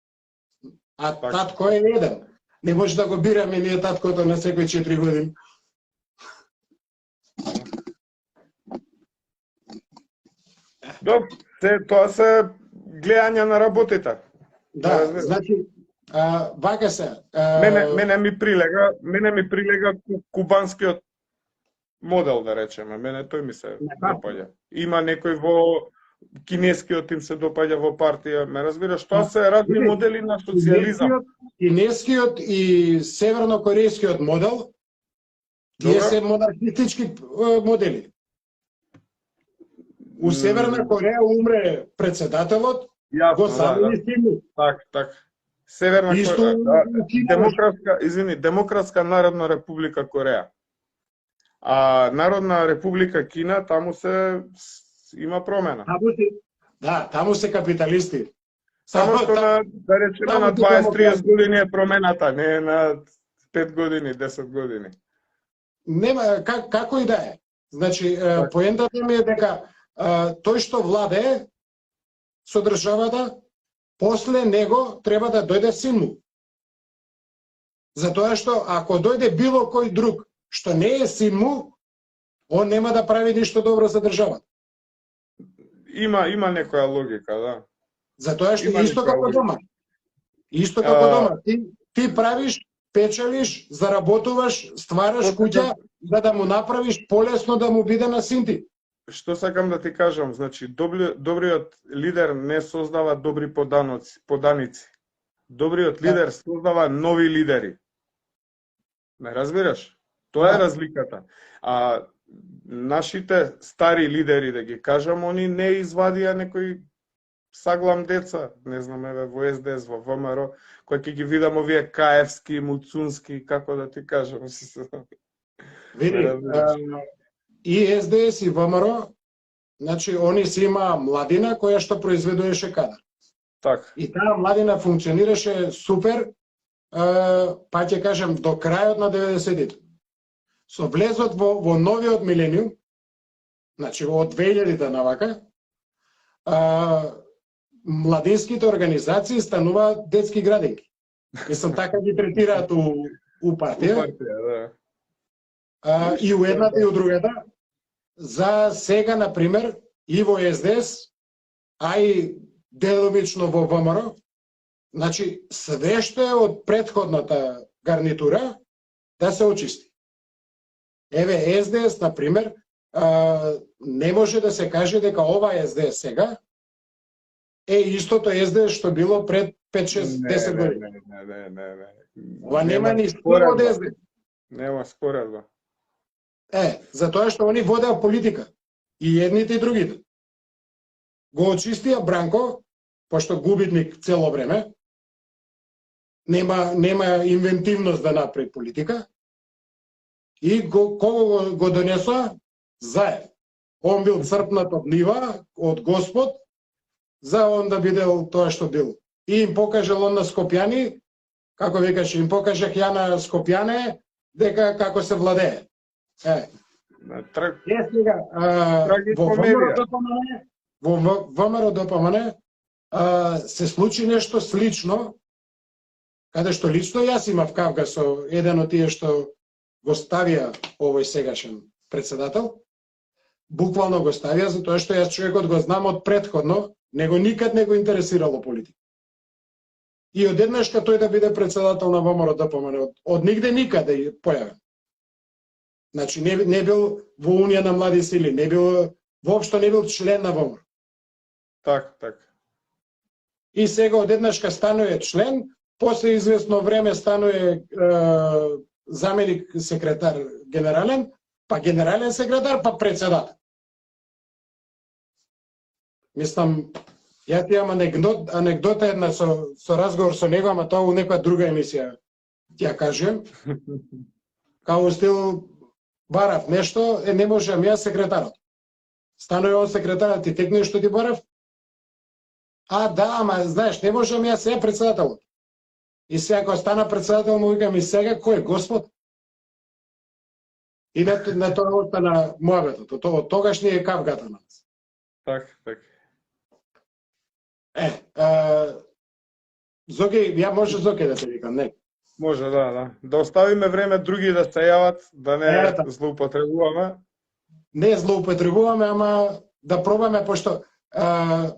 А татко е еден. Не може да го бираме ние таткото на секој 4 години. Тоа се гледање на работите. Да, значи вака се. Мене ми прилега кубанскиот модел, да речеме. Мене тој ми се допаѓа. Има некој во кинескиот им се допаѓа во партија. Ме разбираш, тоа се разни модели на социјализам. Кинескиот и севернокорејскиот модел тие се монархистички модели. У Северна Кореја умре председателот, го замени симно. Так. Северна Кореја, Демократска народна република Кореја. А Народна република Кина, таму се има промена. Таму се капиталисти. Само што да речеме на 20-30 години е промената, не е на 5 години, 10 години. Нема, како и да е. Значи, поентата ми е дека тој што владее со државата, после него треба да дојде син му. Затоа што ако дојде било кој друг што не е син му, он нема да прави ништо добро за државата. Има некоја логика, да. Затоа што исто како дома. Исто како дома. Ти правиш, печелиш, заработуваш, ствараш куќа, за да му направиш полесно да му биде на син ти. Што сакам да ти кажам, значи добриот лидер не создава добри поданици. Добриот лидер создава нови лидери. Ме разбираш? Тоа е разликата. А нашите стари лидери, да ги кажам, они не извадија некои саглам деца, не знам, во СДС, во ВМРО, кои ќе ги видам овие Каевски, Муцунски, како да ти кажам. Види, и СДС и ВМРО, значи, они си имаа младина која што произведуваше кадар. Так. И таа младина функционираше супер, па ќе кажам, до крајот на 90-тите. Со влезот во новиот милениум, значи од 2000-та навака, младинските организации стануваат детски градинки. Мислам, така ги третираат у партија. Да. И у едната и у другата. За сега, например, и во СДС, а и деломично во ВМРО, значи све што е од претходната гарнитура да се очисти. Еве СДС, например, не може да се каже дека ова СДС сега е истото СДС што било пред 5-6-10 години. Не. Ова нема ни спор од СДС. Нема споредба. Затоа што они водеа политика. И едните и другите. Го очистија Бранко, пошто губитник цело време, нема инвентивност да направи политика, и кого го донесоа? Заев. Он бил црпнат од нива, од Господ, за он да бидел тоа што бил. И им покажал он на Скопјани, како викаше, им покажах ја на Скопјане, дека како се владее. Сега, во ВМРО ДПМН се случи нешто слично, каде што лично јас имав кавга со еден од тие што го ставија овој сегашен председател. Буквално го ставија затоа што јас човекот го знам од претходно, него никад не го интересирало политика. И одеднашка тој да биде председател на ВМРО ДПМН, од нигде никаде појавен. Значи не бил во Унија на млади сили, не бил воопшто не бил член на ВМРО. Так. И сега одеднашка станува член, после известно време станува заменик секретар генерален, па генерален секретар, па председател. Мислам, ја ти имам анегдота една со разговор со него, ама тоа у некоја друга емисија ја кажем. Као стил барав нешто, не можам јас секретарот. Станува он секретарот, ти текне што ти барав? Да, ама знаеш, не можам јас сега председателот. И сега кога стана председател, му викам, и сега кој? Господ? И на тоа остана муабетот. Од тогаш не е кавгата на нас. Так. Зоки, ја може Зоки да те викам, не? Може, да. Да оставиме време други да се јават, да не злоупотребуваме. Не злоупотребуваме, ама да пробаме, пошто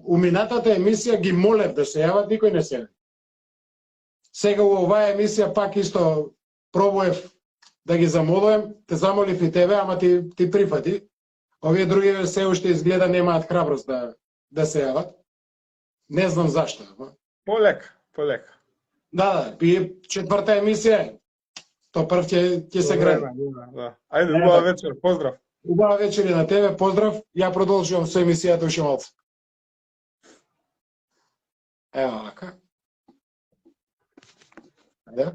у минатата емисија ги молев да се јават, никој не се јави. Сега у оваа емисија пак исто пробуев да ги замолувам, те замолив и тебе, ама ти прифати. Овие други се уште изгледа немаат храброст да се јават. Не знам зашто. Полека. Да, и четврта емисија, то прв ќе се гради. Да. Ајде, убава вечер, поздрав. Убава вечер и на тебе, поздрав. Ја продолжувам со емисијата уште малце. Ево вака. Ајде.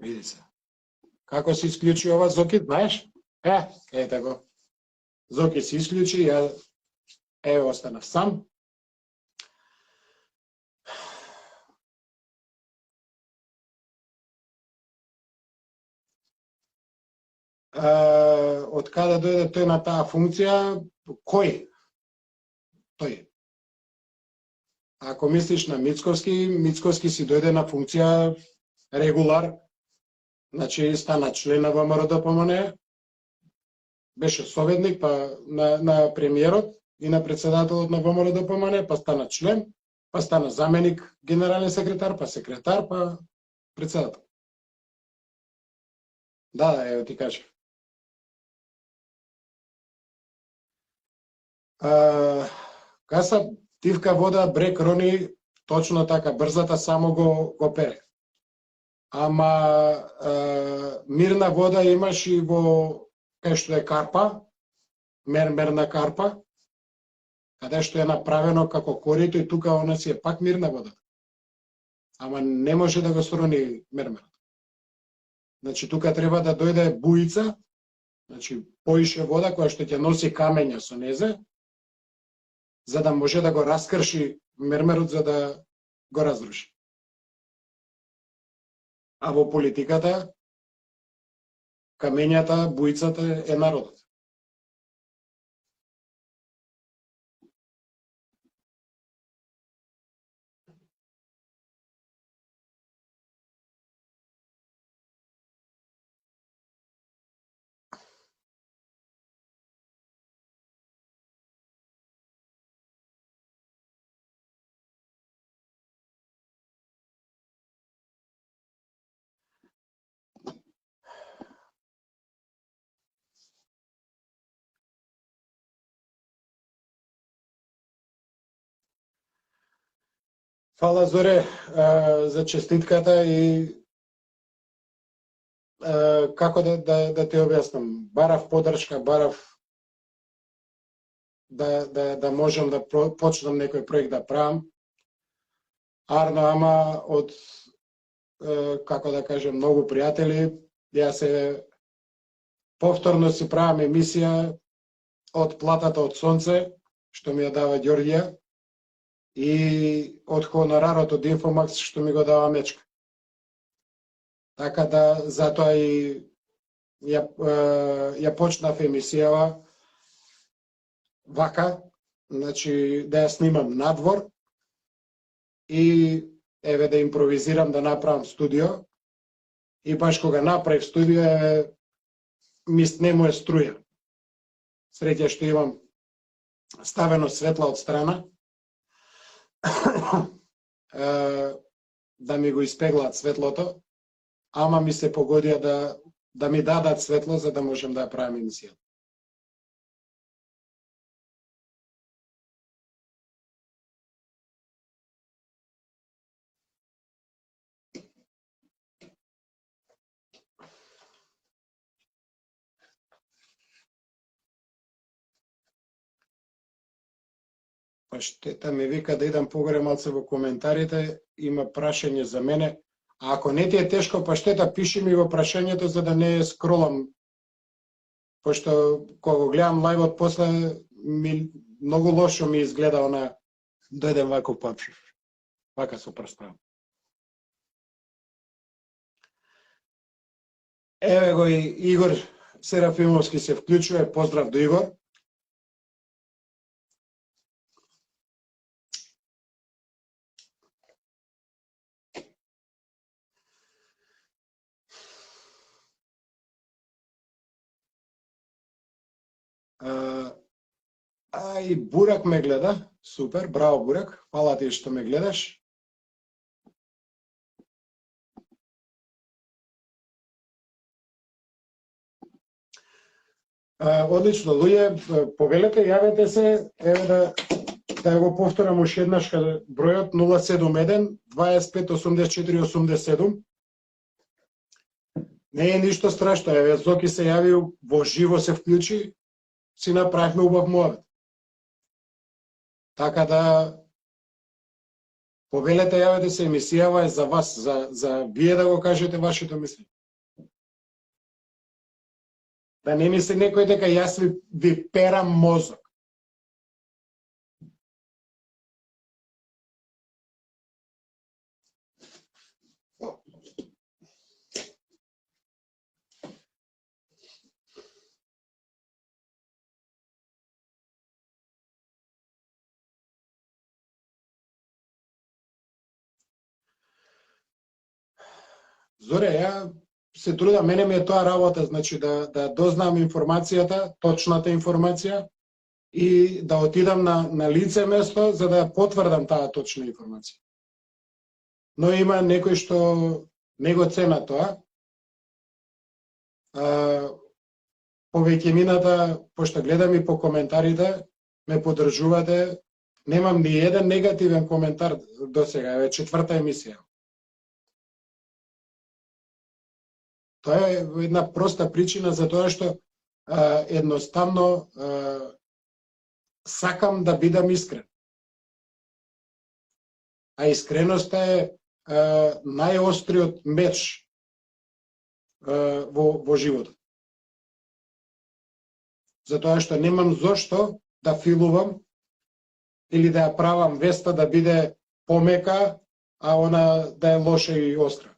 Види се. Како се исклучи ова, Зоки, знаеш? Ете го. Зоки се исклучи, ја останав сам. Од каде дојде тој на таа функција? Кој? Тој. Ако мислиш на Мицковски си дојде на функција регулар, значи стана член на ВМРО ДПМН, беше советник па на премиерот и на председателот на ВМРО ДПМН, па стана член, па стана заменик генерален секретар, па секретар, па председател. Да, ево ти кажа. Каса тивка вода брек рони, точно така, брзата само го пере. Ама мирна вода имаш и во кај што е карпа, мермерна карпа, каде што е направено како корито и тука она си е пак мирна вода. Ама не може да го срони мермерот. Значи тука треба да дојде буица, значи поише вода која што ќе носи камења со незе, за да може да го раскрши мермерот, за да го разруши. А во политиката, камењата, буицата е народот. Фала Зоре за честитката и како да ти објаснам. Барав поддршка, барав да можам да почнам некој проект да правам. Арно, ама од како да кажем, многу пријатели, ја се повторно си правам емисија од платата од сонце, што ми ја дава Ѓорѓија, и од хонорарот од Инфомакс, што ми го дава Мечка. Така да, затоа и ја почнав емисијава вака, значи да ја снимам надвор и еве да импровизирам да направам студио. И баш кога направив студио ми снемува струја. Среќа што имам ставено светла од страна да ми го испеглаат светлото, ама ми се погодија да ми дадат светло за да можем да ја правим емисија. Па штета ми вика да идам погоре малце во коментарите, има прашање за мене. А ако не ти е тешко, па штета пиши ми во прашањето за да не скролам. Пошто кога го гледам лајвот после многу лошо ми изгледа она дојдем вако папшив. Вака со прстам. Еве го и Игор Серафимовски се вклучува, поздрав до Игор. И Бурак ме гледа. Супер, браво Бурак. Фала ти што ме гледаш. Одлично, луѓе, повелете, јавете се, еве да го повторам уште еднаш, бројот 071 25 84 87. Не е ништо страшно, еве Зоки се јави во живо, се вклучи, си направивме убав муавет. Така да повелете, јавете се, емисијава е за вас, за вие да го кажете вашето мислење. Да не мисли некој дека јас ви перам мозок. Зоре, ја се трудам, мене ми е тоа работа, значи да дознам информацијата, точната информација и да отидам на лице место за да потврдам таа точна информација. Но има некои што не го цена тоа. Повеќе мината, пошто гледам и по коментарите, ме поддржувате, немам ни еден негативен коментар до сега, е четврта емисија. Тоа е една проста причина за тоа што едноставно сакам да бидам искрен. А искреноста е најостриот меч во животот. Затоа што немам зошто да филувам или да ја правам веста да биде помека, а она да е лоша и остра.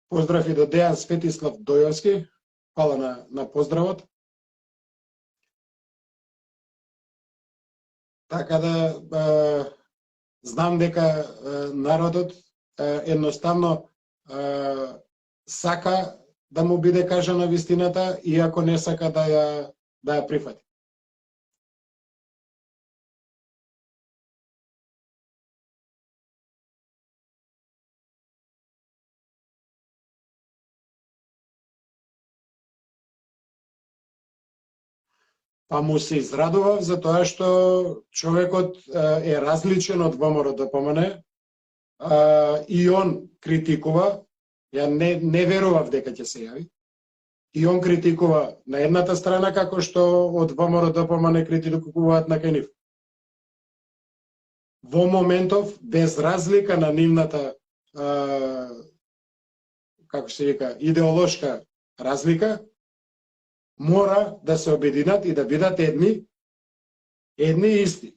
Поздрав и до Дејан Светислав Дојовски. Фала на поздравот. Така да знам дека народот едноставно сака да му биде кажана вистината, иако не сака да ја прифати. Па му се израдував за тоа што човекот е различен од ВМРО ДПМН и он критикува, ја не верував дека ќе се јави, и он критикува на едната страна како што од ВМРО ДПМН критикуваат на кај нив. Во моментов, без разлика на нивната како се вика, идеолошка разлика, мора да се обединат и да бидат едни и исти.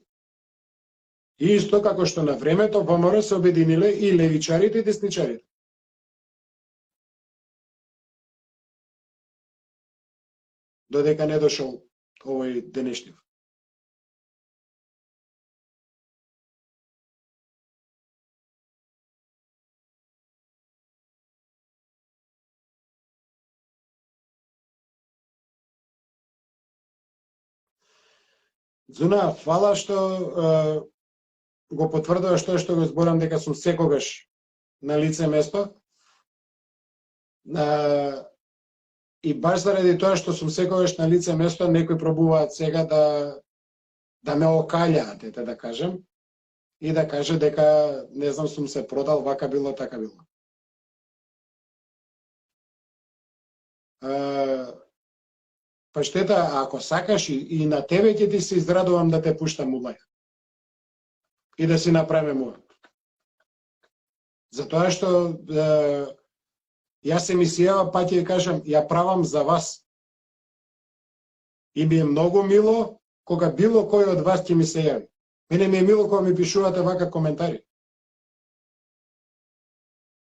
И исто како што на времето ВМРО се обединиле и левичарите и десничарите. Додека не дошол овој денешнив. Зуна, фала што го потврдуваш тоа што го зборам дека сум секогаш на лице место. И баш заради тоа што сум секогаш на лице место, некои пробуваат сега да ме окалјаат, ете да кажем, и да каже дека, не знам, сум се продал, вака било, така било. Па штета, ако сакаш и на тебе ќе ти се израдувам да те пуштам улај. И да си направиме муа. Затоа што јас емисијава, па ќе кажам, ја правам за вас. И ми е многу мило кога било кој од вас ќе ми се јави. Мене ми е мило кога ми пишувате вака коментари.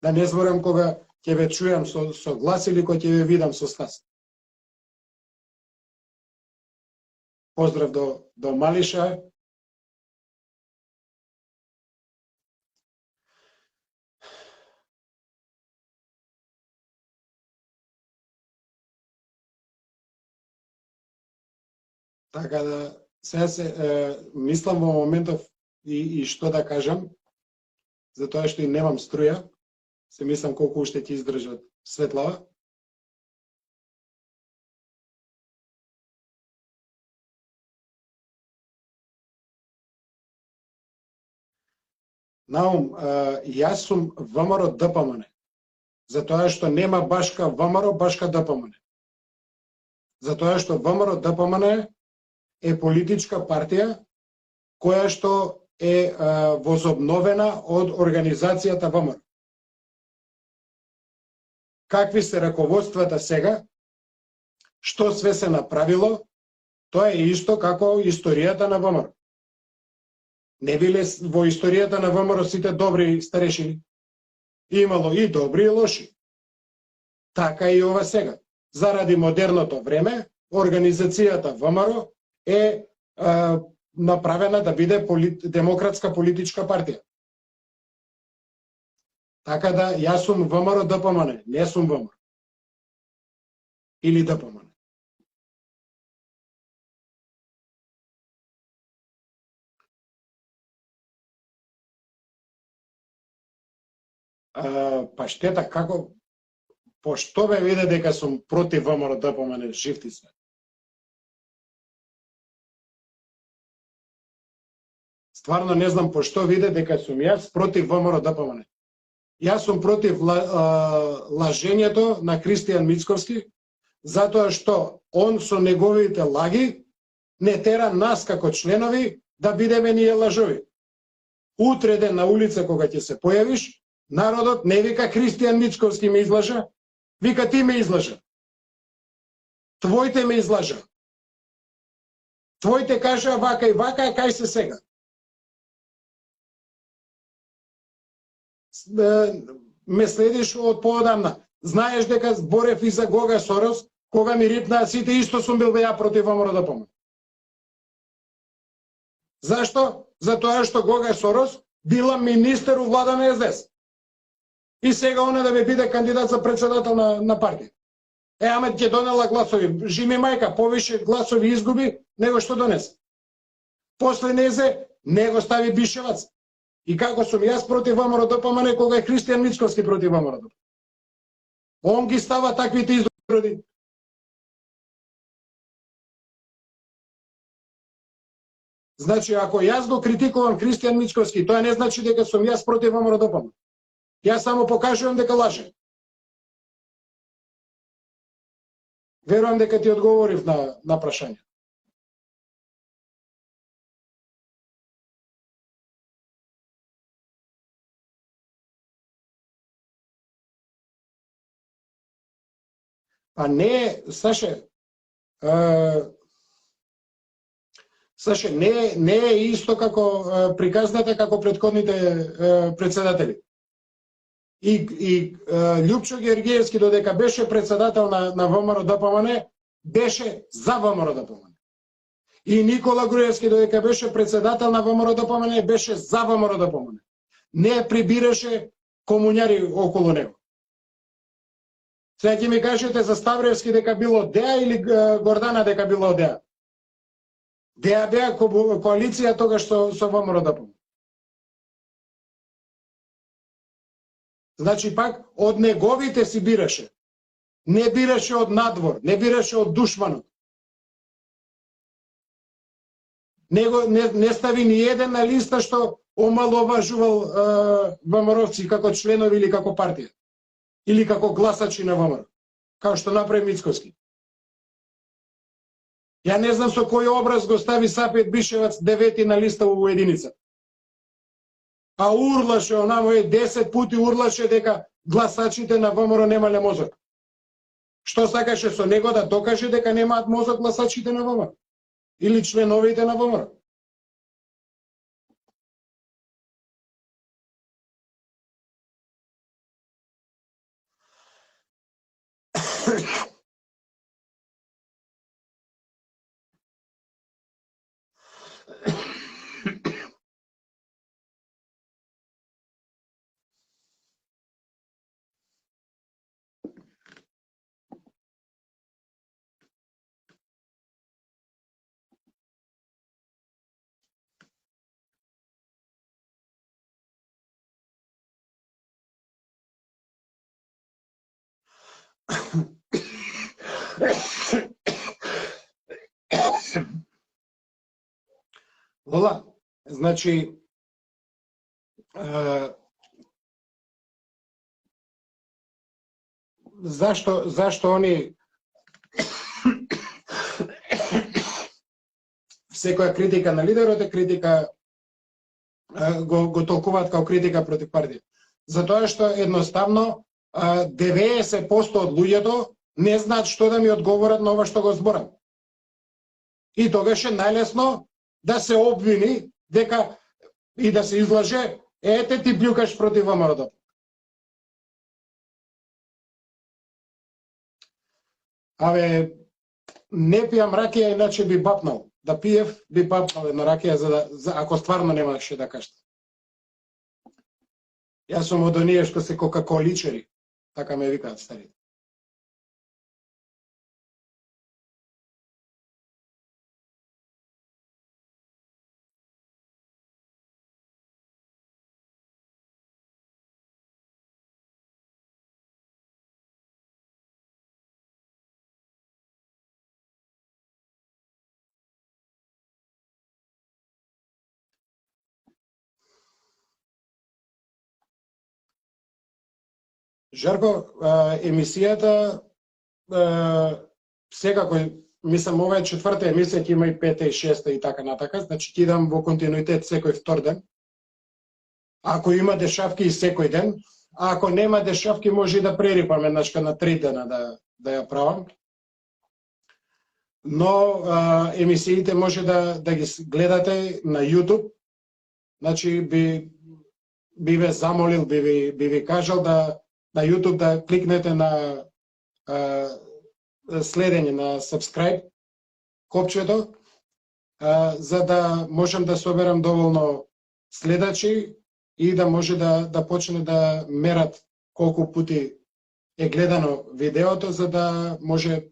Да не зборам кога ќе ве чујам со глас или кога ќе ве видам со стас. Поздрав до Малиша. Така да, сега мислам во моментов и што да кажам, затоа што и немам струја, се мислам колку уште ќе издржат светлава. Наум, јас сум ВМРО ДПМН, затоа што нема башка ВМРО, башка ДПМН. Затоа што ВМРО ДПМН е политичка партија која што е возобновена од организацијата ВМРО. Какви се раководствата сега, што све се направило, тоа е исто како историјата на ВМРО. Не биле во историјата на ВМРО сите добри старешини. Имало и добри и лоши. Така и ова сега. Заради модерното време, организацијата ВМРО е направена да биде демократска политичка партија. Така да, јас сум ВМРО ДПМН, не сум ВМРО. Или ДПМН. Па штета, како, пошто бе виде дека сум против ВМРО ДПМН, живти се. Стварно не знам пошто виде дека сум јас против ВМРО ДПМН. Јас сум против лажењето на Кристијан Мицковски, затоа што он со неговите лаги не тера нас како членови да бидеме ние лажови. Утре ден на улица кога ќе се појавиш, народот не вика Кристијан Мицковски ме излажа, вика ти ме излажа. Твоите ме излажа. Твоите кажа вака и вака, а кај се сега? Ме следиш од поодамна. Знаеш дека зборев и за Гога Сорос, кога ми рипнаа сите, исто сум бил ја против ВМРО ДПМН. Зашто? Затоа што Гога Сорос била министер у влада на СДС. И сега она да ме биде кандидат за председател на партија. Ама ќе донела гласови. Жими мајка, повише гласови изгуби него што донесе. После незе, него стави Бишевац. И како сум јас против ВМРО ДПМН, кога е Кристијан Мицковски против ВМРО ДПМН. Он ги става таквите изроди. Значи, ако јас го критикувам Кристијан Мичковски, тоа не значи дека сум јас против ВМРО-ДПМНЕ. Јас само покажувам дека лаже. Верувам дека ти одговорив на прашање. Па не, Саше, не е исто како приказната како претходните председатели. И Љупчо Георгиевски додека беше председател на ВМРО-ДПМНЕ, беше за ВМРО-ДПМНЕ. И Никола Груевски додека беше председател на ВМРО-ДПМНЕ, беше за ВМРО-ДПМНЕ. Не прибираше комуњари околу него. Сега ќе ми кажете за Ставревски дека било Деа или Гордана дека било Деа? Деа беа коалиција тогаш со ВМРО-ДПМНЕ. Значи пак од неговите си бираше. Не бираше од надвор, не бираше од душманот. Не стави ни еден на листа што омаловажувал ВМРО-вци како членови или како партија. Или како гласачи на ВМРО. Као што направи Мицковски. Ја не знам со кој образ го стави Сапет Бишевац 9 на листа у единица. А урлаше, онамо 10 пути урлаше дека гласачите на ВМРО немале мозок. Што сакаше со него да докаже дека немаат мозок гласачите на ВМРО? Или членовите на ВМРО? Вола, значи зашто они секоја критика на лидерот е критика, го толкуваат како критика против партија. Затоа што едноставно 90% од луѓето не знаат што да ми одговорат на ова што го зборам. И тогаш е најлесно да се обвини дека и да се излаже, ете ти плюкаш против ВМРО-ДПМНЕ. Абе, не пијам ракија, иначе би бапнал. Да пиев, би бапнал една ракија, ако стварно немаше да кажете. Јас сум од оние што се кока-количери, така ме викаат старите. Жарко, емисијата секако, мислам, ова е 4-та емисија, ќе има и 5-та и 6-та и така натака, значи ќе идам во континуитет секој втор ден. Ако има дешавки и секој ден, а ако нема дешавки може и да прерипам еднашка на 3 дена да ја правам. Но емисиите може да ги гледате на YouTube. Значи би ве замолил, би ви кажал да на YouTube да кликнете на следење, на subscribe копчето, за да можам да соберам доволно следачи и да може да почне да мерат колку пути е гледано видеото, за да може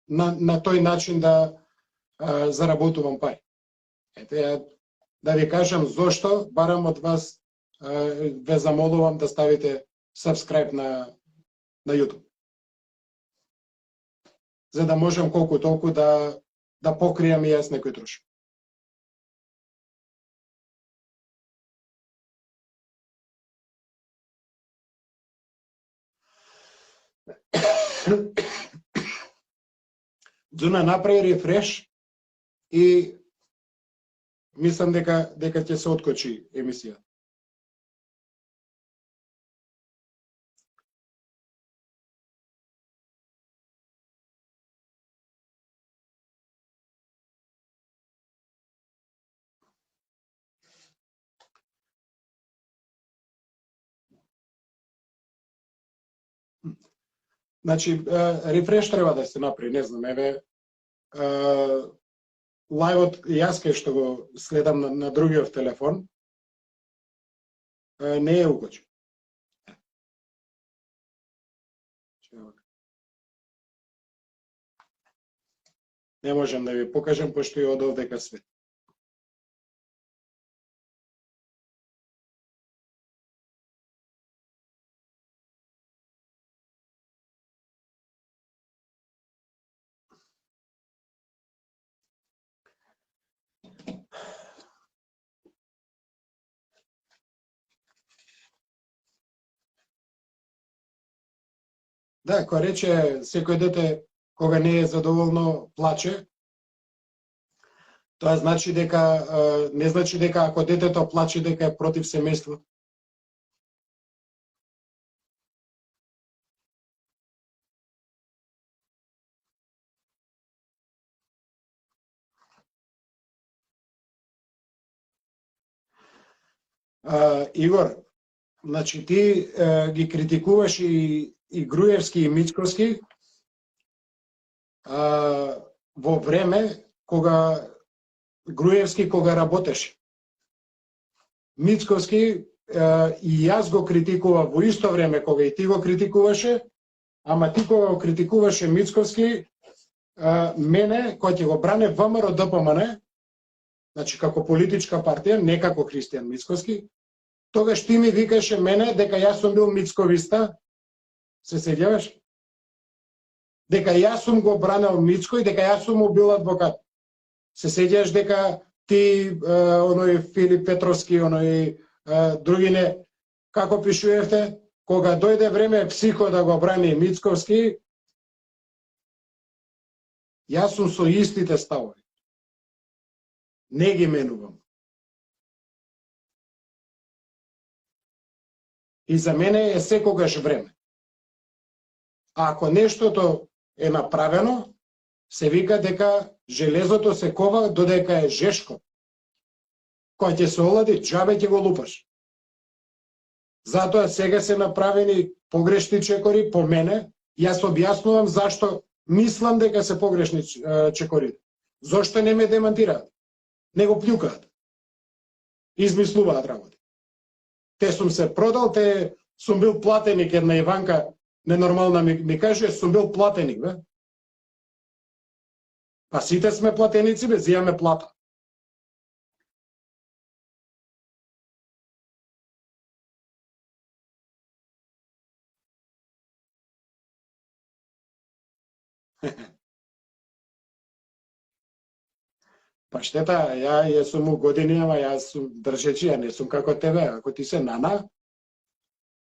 на тој начин да заработувам пари. Ете, да ви кажам зошто, барам од вас, ве замолувам да ставите subscribe на YouTube. За да можам колку толку да покријам и јас некој трошок. Дзуна направи рефреш и мислам дека ќе се откочи емисија. Значи, рефреш треба да се направи, не знам, еве, лајвот, јас кај што го следам на другиот телефон, не е укочен. Не можам да ви покажам, пошто и од овдека свет. Да, кој рече секој дете кога не е задоволно плаче, тоа значи дека не значи дека ако детето плаче дека е против семејството. Игор, значи ти ги критикуваш и Груевски и Мицковски во време кога Груевски кога работеше. Мицковски и јас го критикував во исто време кога и ти го критикуваше, ама ти кога го критикуваше Мицковски, мене кој ќе го бране ВМРО ДПМН, значи како политичка партија, не како Христијан Мицковски, тогаш ти ми викаше мене дека јас сум бил мицковиста, се сеќаваш? Дека јас сум го бранел Мицко и дека јас сум му бил адвокат. Се сеќаваш дека ти, оној Филип Петровски, оној другине, како пишувевте, кога дојде време психо да го брани Мицковски, јас сум со истите ставови. Не ги менувам. И за мене е секогаш време. А ако нештото е направено, се вика дека железото се кова додека е жешко. Кој ќе се олади, џабе ќе го лупаш. Затоа сега се направени погрешни чекори по мене. Јас објаснувам зашто мислам дека се погрешни чекори. Зошто не ме демантираат? Не го плюкаат. Измислуваат работи. Те сум се продал, те сум бил платеник, една Иванка ненормална ми каже, сум бил платеник, бе. Па сите сме платеници, бе, зијаме плата. Па штета, ја сум у години, ама јас сум држечи, ја не сум како тебе. Ако ти се нана,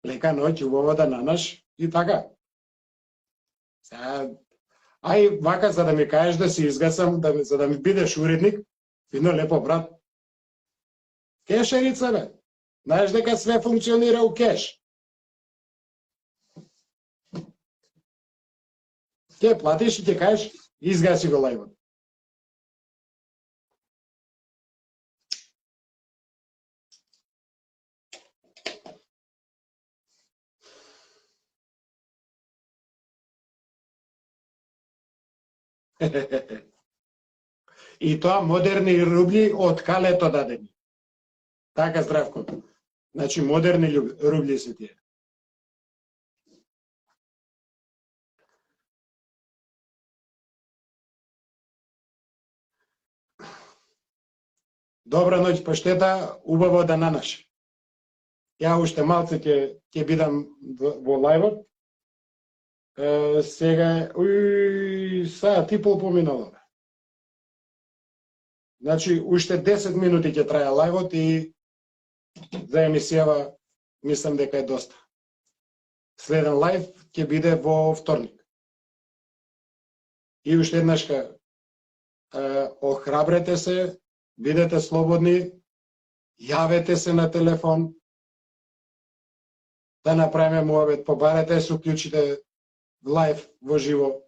лека ноќ, убаво да нанаш и така. Сега, ај вака за да ми кажеш да си изгасам, за да ми бидеш уредник, фино лепо брат. Кешерица, бе. Знаеш дека све функционира у кеш. Ке платиш и ќе кажеш, изгаси го лајвот. И тоа модерни рубли од калето дадени. Така, Здравко. Значи, модерни рубли се тие. Добра ноќ, поштета, убаво да нанаш. Ја уште малце ќе бидам во лајвот. Сега, саат и пол поминало. Значи, уште 10 минути ќе трае лајвот и за емисијава мислам дека е доста. Следен лайв ќе биде во вторник. И уште еднаш охрабрете се, бидете слободни, јавете се на телефон, да направиме муабет, побарете да се уклучите лайв во живо.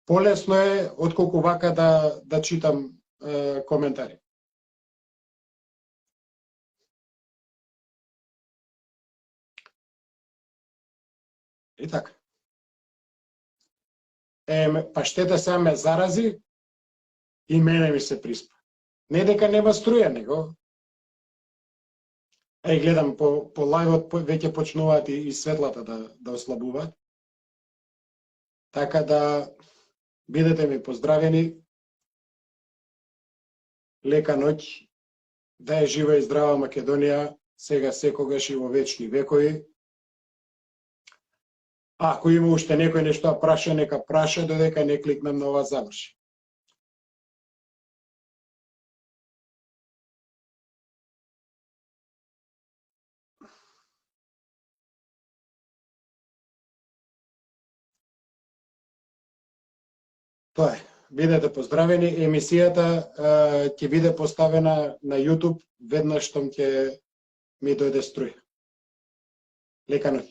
Полесно е отколку вака да читам коментари. И така. Паштета сега ме зарази и мене ми се приспа. Не дека нема струја, него. Гледам по лајвот веќе почнуваат и светлата да ослабуваат. Така да бидете ми поздравени. Лека ноќ. Да е жива и здрава Македонија, сега секогаш и во вечни векови. Ако има уште некој нешто да праша, нека праша, додека не кликнам на ова заврши. Тоа е. Бидете поздравени. Емисијата ќе биде поставена на YouTube веднаш што ќе ми дојде струја. Лека ноќ.